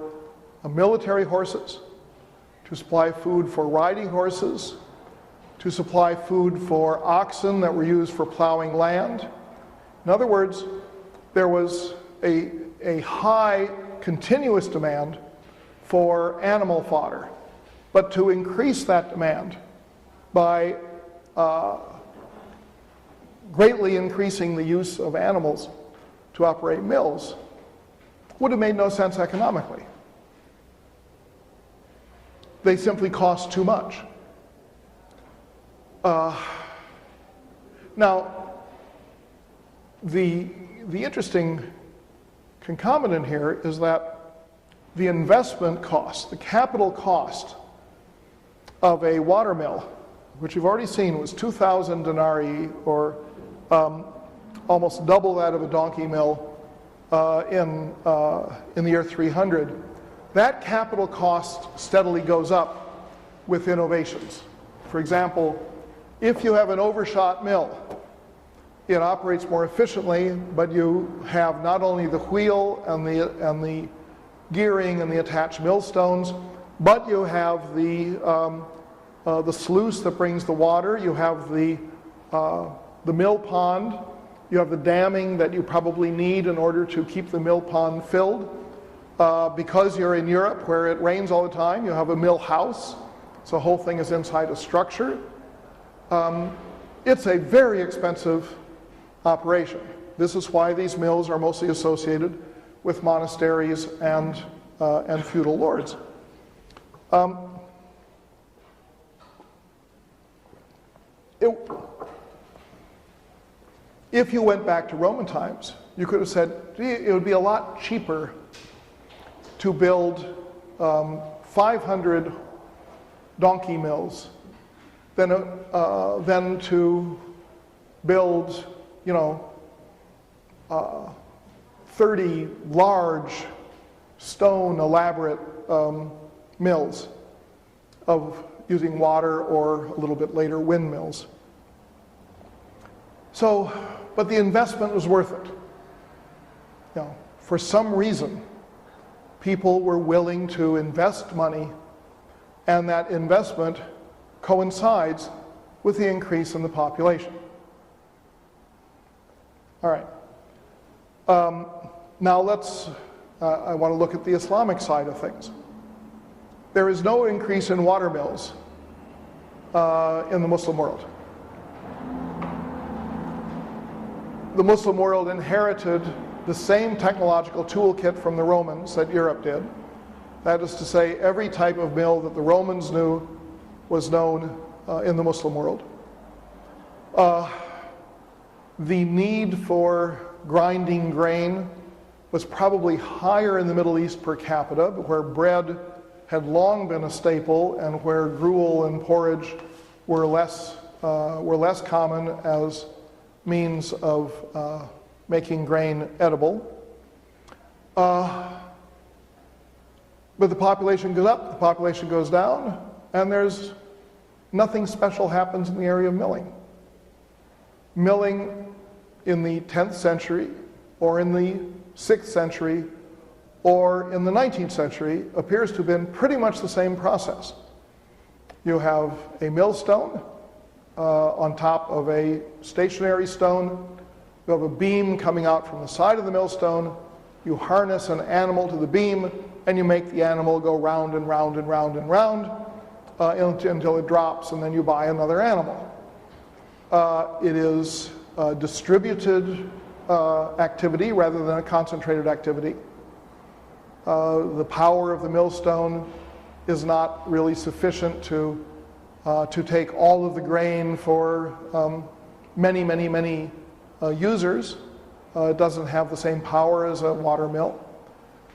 military horses, to supply food for riding horses, to supply food for oxen that were used for plowing land. In other words, there was a high continuous demand for animal fodder. But to increase that demand by greatly increasing the use of animals to operate mills would have made no sense economically. They simply cost too much. Now, the interesting concomitant here is that the investment cost, the capital cost of a water mill, which you've already seen was 2,000 denarii, or almost double that of a donkey mill in the year 300. That capital cost steadily goes up with innovations. For example, if you have an overshot mill, it operates more efficiently, but you have not only the wheel and the gearing and the attached millstones, but you have the sluice that brings the water, you have the mill pond, you have the damming that you probably need in order to keep the mill pond filled. Because you're in Europe where it rains all the time, you have a mill house, so the whole thing is inside a structure. It's a very expensive operation. This is why these mills are mostly associated with monasteries and feudal lords. If you went back to Roman times, you could have said, gee, it would be a lot cheaper to build 500 donkey mills than to build, 30 large stone elaborate mills of using water, or a little bit later windmills. So, but the investment was worth it. For some reason, people were willing to invest money, and that investment coincides with the increase in the population. All right. Now I want to look at the Islamic side of things. There is no increase in water mills in the Muslim world. The Muslim world inherited the same technological toolkit from the Romans that Europe did. That is to say, every type of mill that the Romans knew was known in the Muslim world. The need for grinding grain was probably higher in the Middle East per capita, but where bread had long been a staple and where gruel and porridge were less common as means of making grain edible. But the population goes up, the population goes down, and there's nothing special happens in the area of milling. Milling in the 10th century, or in the 6th century, or in the 19th century appears to have been pretty much the same process. You have a millstone on top of a stationary stone. You have a beam coming out from the side of the millstone. You harness an animal to the beam, and you make the animal go round and round and round and round until it drops, and then you buy another animal. It is a distributed activity rather than a concentrated activity. The power of the millstone is not really sufficient to take all of the grain for many users. It doesn't have the same power as a water mill.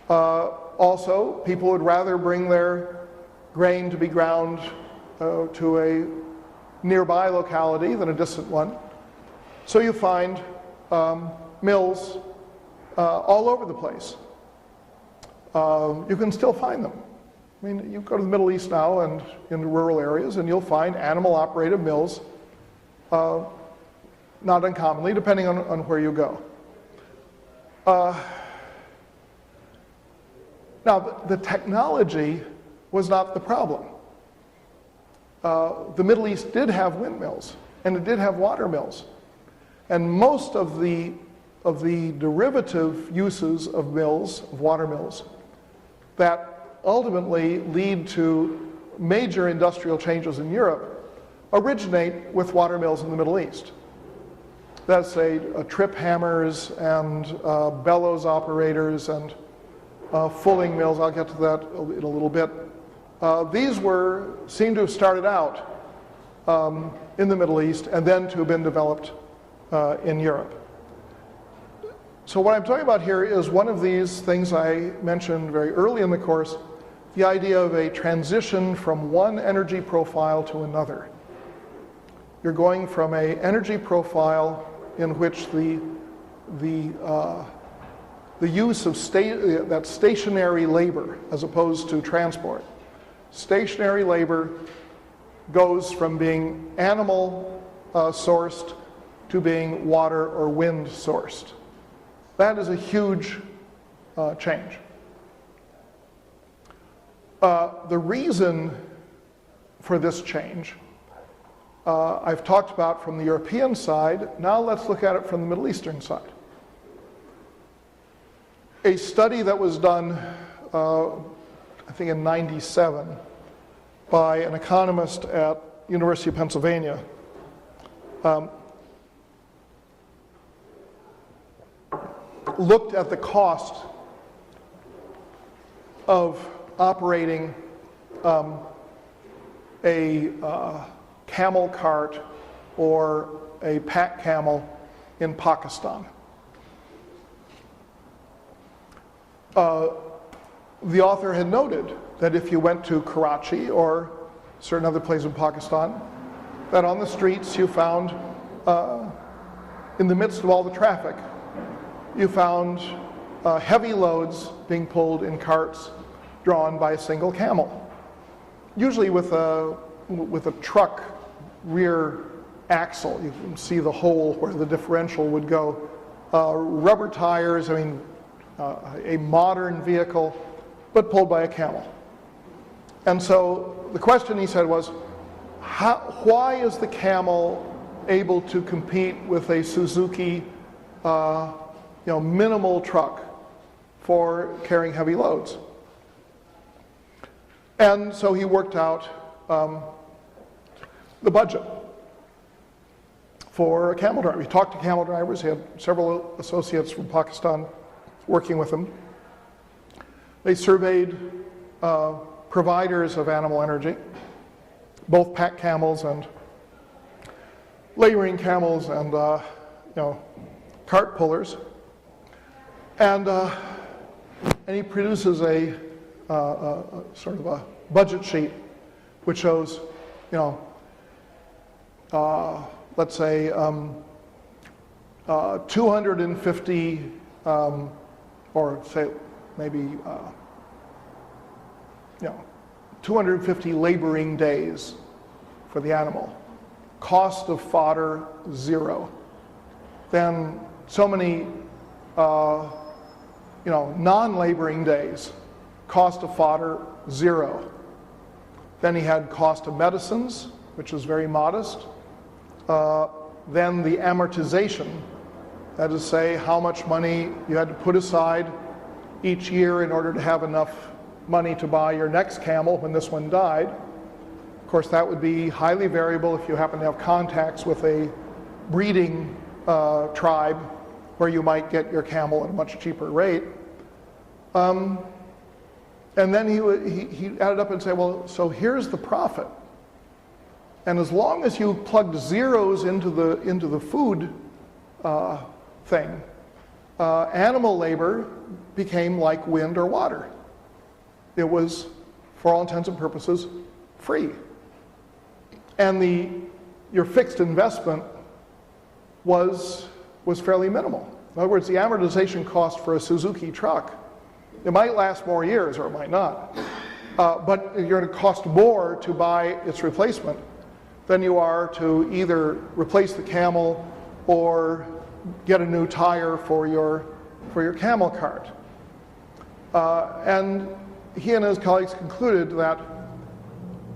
Also, people would rather bring their grain to be ground to a nearby locality than a distant one. So you find mills all over the place. You can still find them. I mean, you go to the Middle East now and in the rural areas, and you'll find animal-operated mills, not uncommonly, depending on where you go. Now, the technology was not the problem. The Middle East did have windmills, and it did have water mills. And most of the derivative uses of mills, of water mills, that ultimately lead to major industrial changes in Europe originate with water mills in the Middle East. That's trip hammers and bellows operators and fulling mills. I'll get to that in a little bit. These seem to have started out in the Middle East and then to have been developed in Europe. So what I'm talking about here is one of these things I mentioned very early in the course, the idea of a transition from one energy profile to another. You're going from an energy profile in which the use of that stationary labor as opposed to transport. Stationary labor goes from being animal sourced to being water or wind sourced. That is a huge change. The reason for this change I've talked about from the European side. Now let's look at it from the Middle Eastern side. A study that was done, I think in '97, by an economist at University of Pennsylvania, looked at the cost of operating a camel cart or a pack camel in Pakistan. The author had noted that if you went to Karachi or certain other places in Pakistan, that on the streets you found, in the midst of all the traffic, you found heavy loads being pulled in carts drawn by a single camel, usually with a truck rear axle. You can see the hole where the differential would go. Rubber tires, a modern vehicle, but pulled by a camel. And so the question, he said, was, why is the camel able to compete with a Suzuki minimal truck for carrying heavy loads? And so he worked out the budget for a camel driver. He talked to camel drivers. He had several associates from Pakistan working with him. They surveyed providers of animal energy, both pack camels and laboring camels and cart pullers, and he produces a sort of a budget sheet which shows, let's say 250 or say maybe 250 laboring days for the animal. Cost of fodder, 0. Then so many non-laboring days. Cost of fodder, 0. Then he had cost of medicines, which was very modest. Then the amortization That is to say, how much money you had to put aside each year in order to have enough money to buy your next camel when this one died. Of course, that would be highly variable if you happen to have contacts with a breeding tribe where you might get your camel at a much cheaper rate. And then he added up and said, well, so here's the profit. And as long as you plugged zeros into the food thing, animal labor became like wind or water. It was, for all intents and purposes, free. And your fixed investment was fairly minimal. In other words, the amortization cost for a Suzuki truck, it might last more years or it might not, but you're going to cost more to buy its replacement than you are to either replace the camel or get a new tire for your camel cart. And he and his colleagues concluded that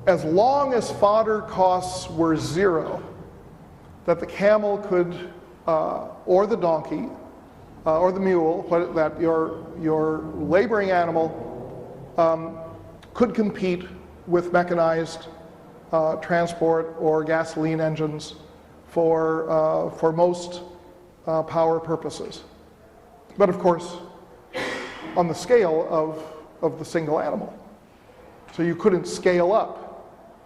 as long as fodder costs were zero, that the camel could, or the donkey, or the mule, that your laboring animal could compete with mechanized transport or gasoline engines for most power purposes. But of course, on the scale of the single animal. So you couldn't scale up.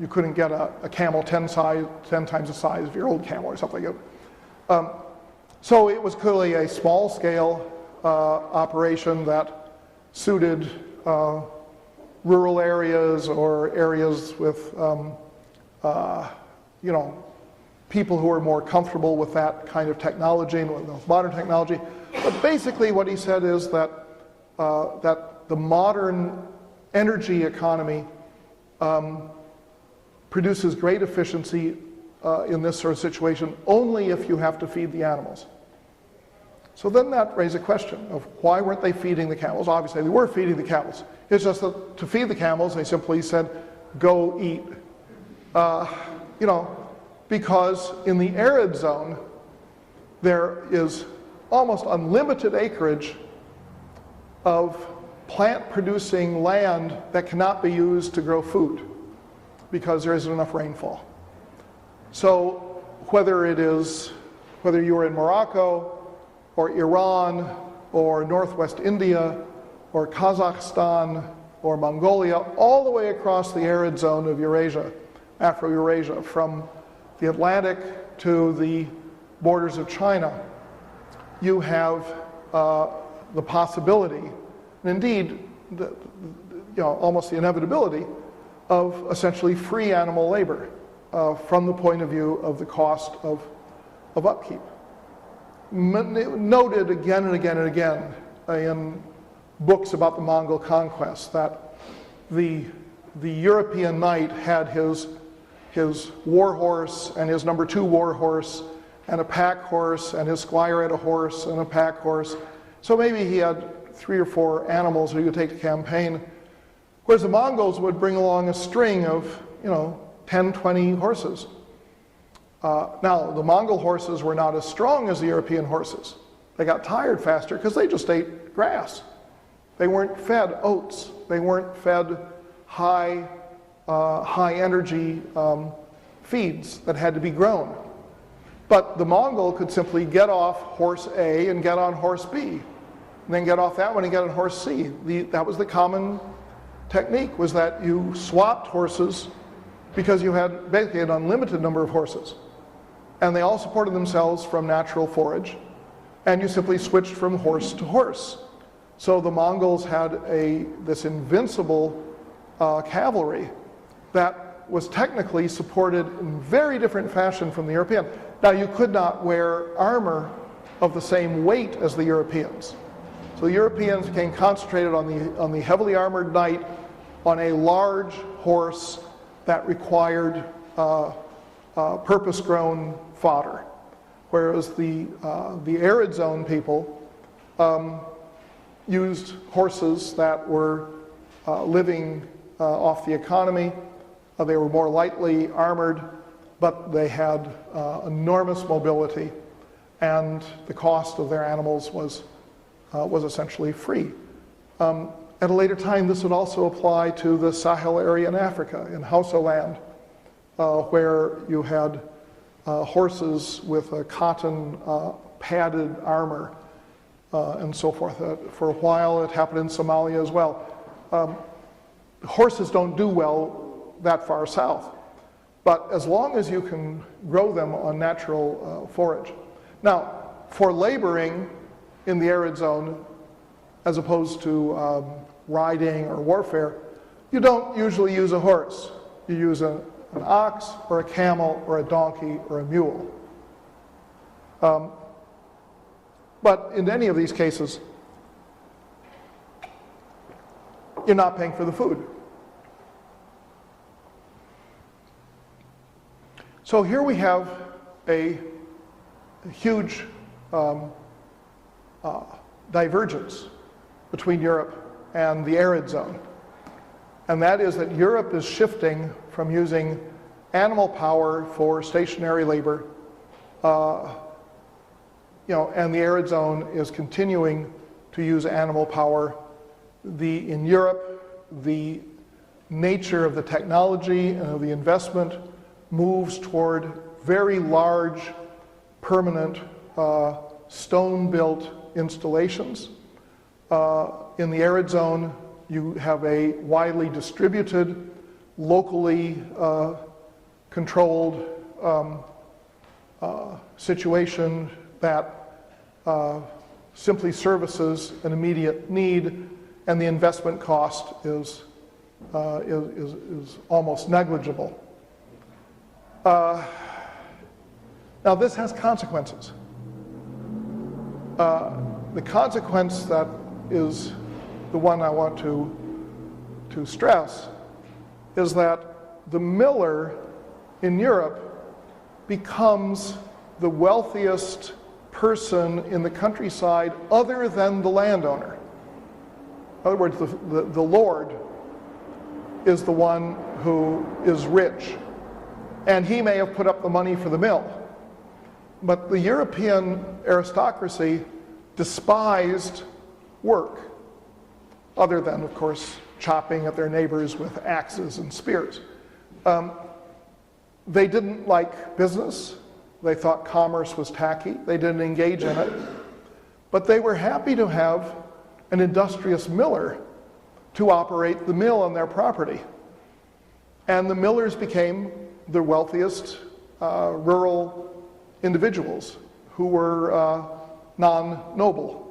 You couldn't get a camel 10 times the size of your old camel or something. So it was clearly a small scale operation that suited rural areas or areas with people who are more comfortable with that kind of technology and with modern technology. But basically what he said is that the modern energy economy produces great efficiency in this sort of situation only if you have to feed the animals. So then that raised a question of why weren't they feeding the camels? Obviously they were feeding the camels. It's just that to feed the camels they simply said, go eat. Because in the arid zone there is almost unlimited acreage of plant-producing land that cannot be used to grow food because there isn't enough rainfall. So whether you're in Morocco or Iran or Northwest India or Kazakhstan or Mongolia, all the way across the arid zone of Eurasia, Afro-Eurasia, from the Atlantic to the borders of China, you have the possibility, and indeed, almost the inevitability of essentially free animal labor from the point of view of the cost of upkeep. Noted again and again and again in books about the Mongol conquest that the European knight had his war horse and his number 2 war horse and a pack horse, and his squire had a horse and a pack horse. So maybe he had 3 or 4 animals that he could take to campaign, whereas the Mongols would bring along a string of 10, 20 horses. Now, the Mongol horses were not as strong as the European horses. They got tired faster because they just ate grass. They weren't fed oats. They weren't fed high energy feeds that had to be grown. But the Mongol could simply get off horse A and get on horse B, and then get off that one and get on horse C. That was the common technique, was that you swapped horses because you had basically an unlimited number of horses. And they all supported themselves from natural forage, and you simply switched from horse to horse. So the Mongols had this invincible cavalry that was technically supported in very different fashion from the European. Now, you could not wear armor of the same weight as the Europeans. So the Europeans became concentrated on the heavily armored knight on a large horse that required purpose-grown fodder, whereas the arid zone people used horses that were living off the economy. They were more lightly armored, but they had enormous mobility and the cost of their animals was essentially free. At a later time, this would also apply to the Sahel area in Africa, in Hausa land, where you had horses with a cotton padded armor and so forth. For a while, it happened in Somalia as well. Horses don't do well that far south, but as long as you can grow them on natural forage. Now, for laboring in the arid zone, as opposed to riding or warfare, you don't usually use a horse. You use an ox or a camel or a donkey or a mule. But in any of these cases, you're not paying for the food. So here we have a huge divergence between Europe and the arid zone. And that is that Europe is shifting from using animal power for stationary labor, and the arid zone is continuing to use animal power. In Europe, the nature of the technology and of the investment moves toward very large, permanent, stone-built installations. In the arid zone, you have a widely distributed, locally controlled situation that simply services an immediate need, and the investment cost is almost negligible. Now this has consequences. The consequence that is the one I want to stress is that the miller in Europe becomes the wealthiest person in the countryside other than the landowner. In other words, the lord is the one who is rich, and he may have put up the money for the mill. But the European aristocracy despised work, other than, of course, chopping at their neighbors with axes and spears. They didn't like business. They thought commerce was tacky. They didn't engage in it. But they were happy to have an industrious miller to operate the mill on their property. And the millers became the wealthiest rural individuals who were non-noble.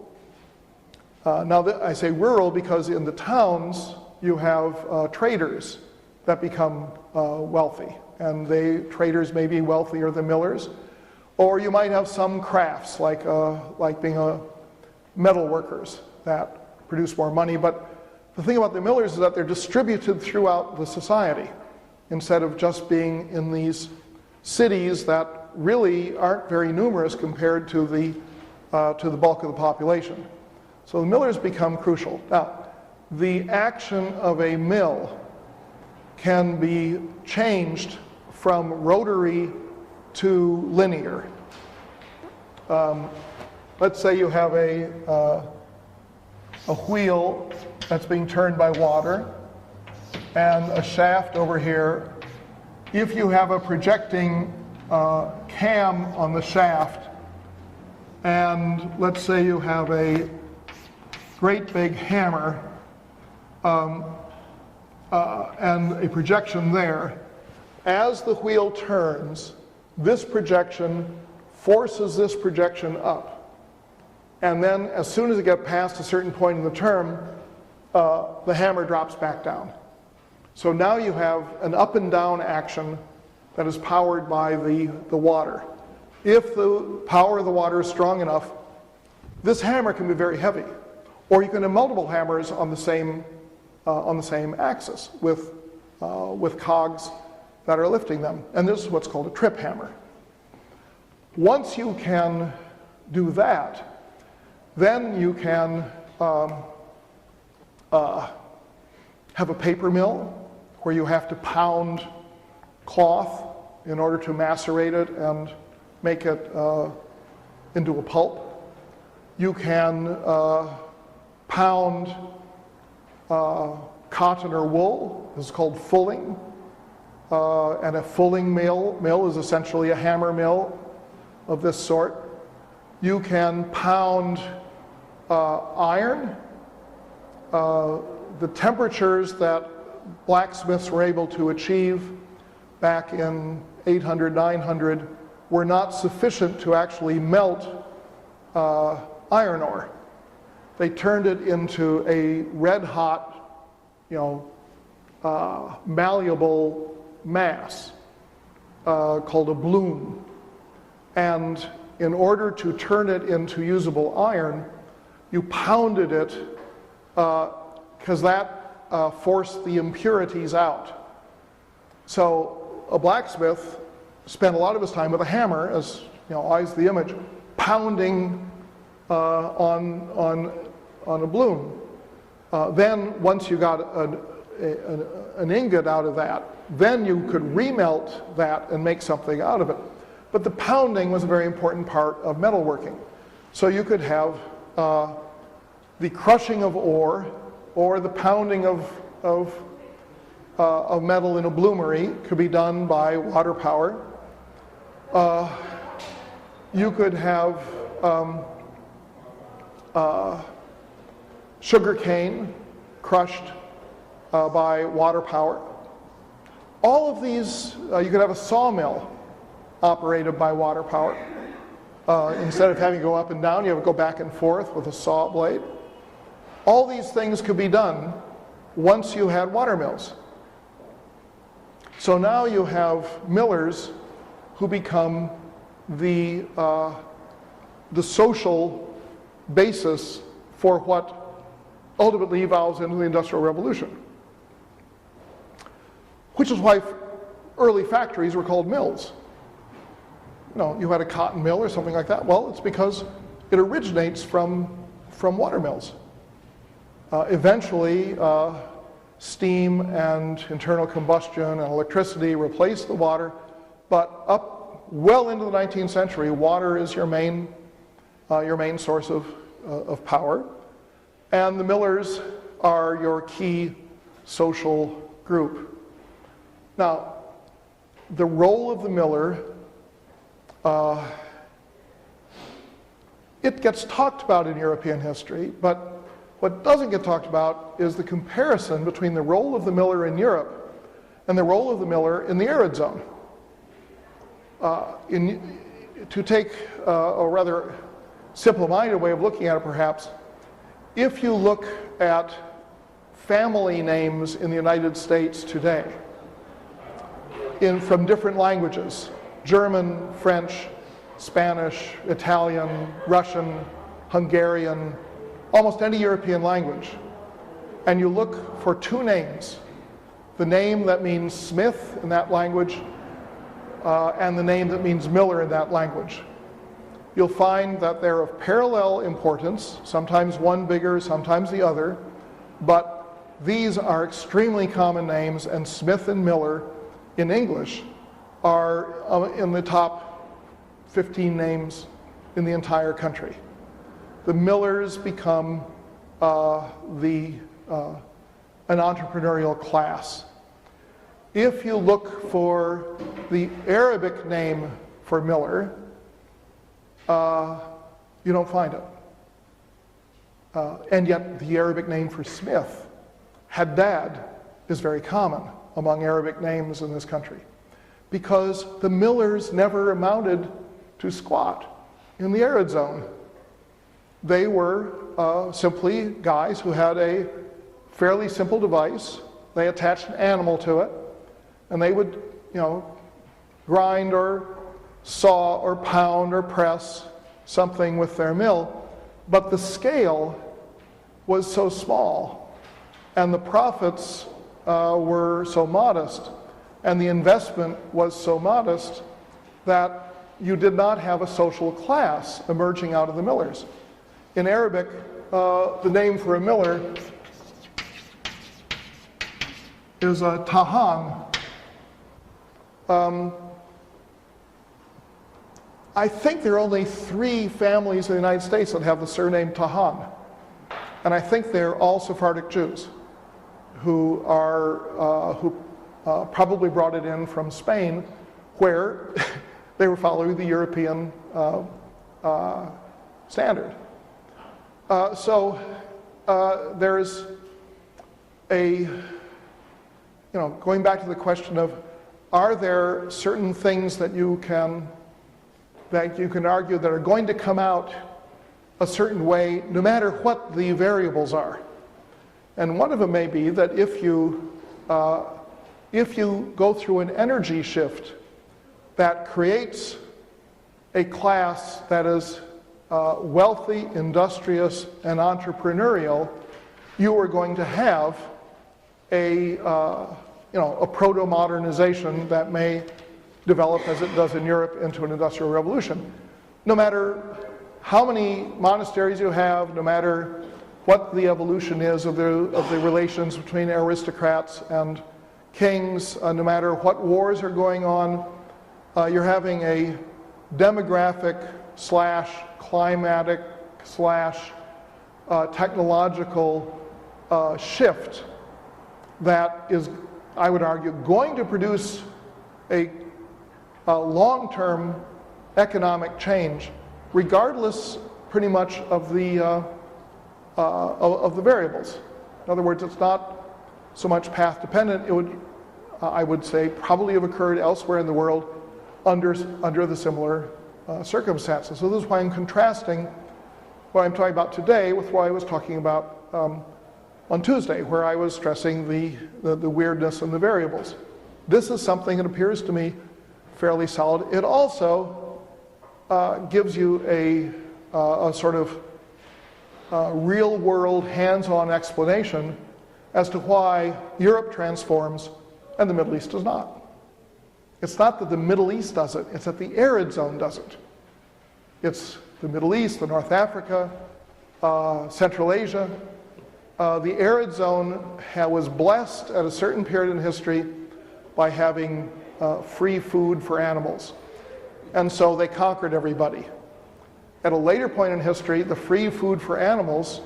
Now, I say rural because in the towns you have traders that become wealthy, and traders may be wealthier than millers. Or you might have some crafts, like being metal workers, that produce more money. But the thing about the millers is that they're distributed throughout the society, instead of just being in these cities that really aren't very numerous compared to the bulk of the population. So the millers become crucial. Now, the action of a mill can be changed from rotary to linear. Let's say you have a wheel that's being turned by water and a shaft over here. If you have a projecting cam on the shaft, and let's say you have a great big hammer and a projection there, as the wheel turns, this projection forces this projection up. And then as soon as it gets past a certain point in the term, the hammer drops back down. So now you have an up and down action that is powered by the water. If the power of the water is strong enough, this hammer can be very heavy. Or you can have multiple hammers on the same axis with cogs that are lifting them. And this is what's called a trip hammer. Once you can do that, then you can have a paper mill where you have to pound cloth in order to macerate it and make it into a pulp. You can pound cotton or wool. This is called fulling. And a fulling mill is essentially a hammer mill of this sort. You can pound iron. The temperatures that blacksmiths were able to achieve back in 800, 900 were not sufficient to actually melt iron ore. They turned it into a red hot, malleable mass called a bloom. And in order to turn it into usable iron, you pounded it because that forced the impurities out. So a blacksmith spent a lot of his time with a hammer, as eyes the image, pounding on a bloom. Then once you got an ingot out of that, then you could remelt that and make something out of it. But the pounding was a very important part of metalworking. So you could have the crushing of ore or the pounding of metal in a bloomery could be done by water power. You could have sugar cane crushed by water power. All of these, you could have a sawmill operated by water power. Instead of having to go up and down, you have to go back and forth with a saw blade. All these things could be done once you had water mills. So now you have millers who become the social basis for what ultimately evolves into the Industrial Revolution. Which is why early factories were called mills. You had a cotton mill or something like that. Well, it's because it originates from water mills. Eventually, steam and internal combustion and electricity replaced the water, but up well into the 19th century, water is your main source of power, and the millers are your key social group. Now, the role of the miller, it gets talked about in European history, but what doesn't get talked about is the comparison between the role of the miller in Europe and the role of the miller in the arid zone. To take a rather simple-minded way of looking at it, perhaps, if you look at family names in the United States today, from different languages, German, French, Spanish, Italian, Russian, Hungarian, almost any European language, and you look for two names, the name that means Smith in that language and the name that means Miller in that language, you'll find that they're of parallel importance, sometimes one bigger, sometimes the other, but these are extremely common names, and Smith and Miller in English are in the top 15 names in the entire country. The millers become an entrepreneurial class. If you look for the Arabic name for miller, you don't find it. And yet the Arabic name for smith, Haddad, is very common among Arabic names in this country, because the millers never amounted to squat in the arid zone. They were simply guys who had a fairly simple device. They attached an animal to it, and they would, grind or saw or pound or press something with their mill. But the scale was so small, and the profits were so modest, and the investment was so modest that you did not have a social class emerging out of the millers. In Arabic, the name for a miller is a tahan. I think there are only 3 families in the United States that have the surname Tahan. And I think they're all Sephardic Jews who probably brought it in from Spain, where they were following the European standard. So there's going back to the question of, are there certain things that you can argue that are going to come out a certain way no matter what the variables are? And one of them may be that if you go through an energy shift that creates a class that is wealthy, industrious, and entrepreneurial, you are going to have a proto-modernization that may develop, as it does in Europe, into an industrial revolution. No matter how many monasteries you have, no matter what the evolution is of the relations between aristocrats and kings, no matter what wars are going on, you're having a demographic / climatic / technological shift that is, I would argue, going to produce a long-term economic change, regardless pretty much of the variables. In other words, it's not so much path dependent. It would, I would say, probably have occurred elsewhere in the world under the similar circumstances. So this is why I'm contrasting what I'm talking about today with what I was talking about on Tuesday, where I was stressing the weirdness and the variables. This is something that appears to me fairly solid. It also gives you a sort of real-world, hands-on explanation as to why Europe transforms and the Middle East does not. It's not that the Middle East does it, it's that the arid zone does it. It's the Middle East, the North Africa, Central Asia. The arid zone was blessed at a certain period in history by having free food for animals. And so they conquered everybody. At a later point in history, the free food for animals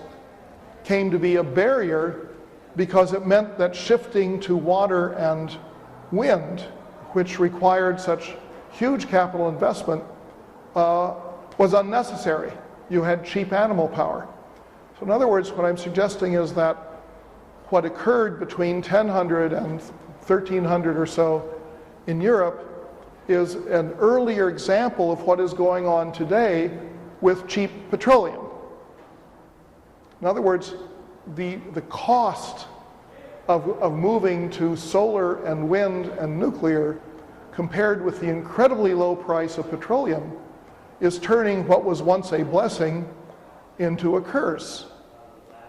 came to be a barrier because it meant that shifting to water and wind, which required such huge capital investment, was unnecessary. You had cheap animal power. So in other words, what I'm suggesting is that what occurred between 1000 and 1300 or so in Europe is an earlier example of what is going on today with cheap petroleum. In other words, the cost of moving to solar and wind and nuclear compared with the incredibly low price of petroleum is turning what was once a blessing into a curse.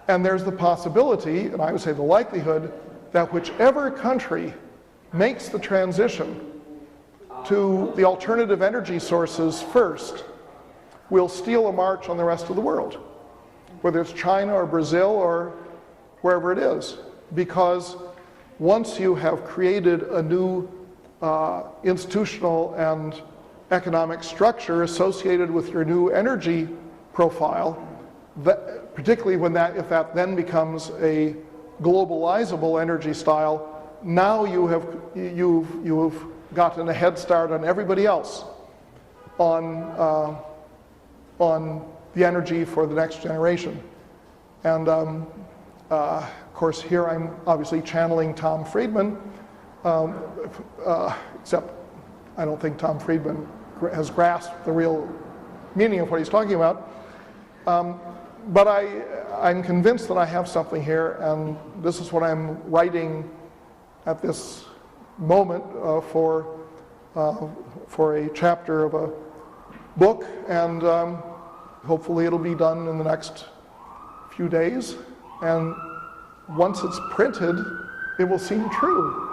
And there's the possibility, and I would say the likelihood, that whichever country makes the transition to the alternative energy sources first will steal a march on the rest of the world, whether it's China or Brazil or wherever it is. Because once you have created a new institutional and economic structure associated with your new energy profile, particularly if that then becomes a globalizable energy style, now you've gotten a head start on everybody else on the energy for the next generation. And of course, here I'm obviously channeling Tom Friedman, except I don't think Tom Friedman has grasped the real meaning of what he's talking about. But I'm convinced that I have something here, and this is what I'm writing at this moment for a chapter of a book, and hopefully it'll be done in the next few days. And once it's printed, it will seem true.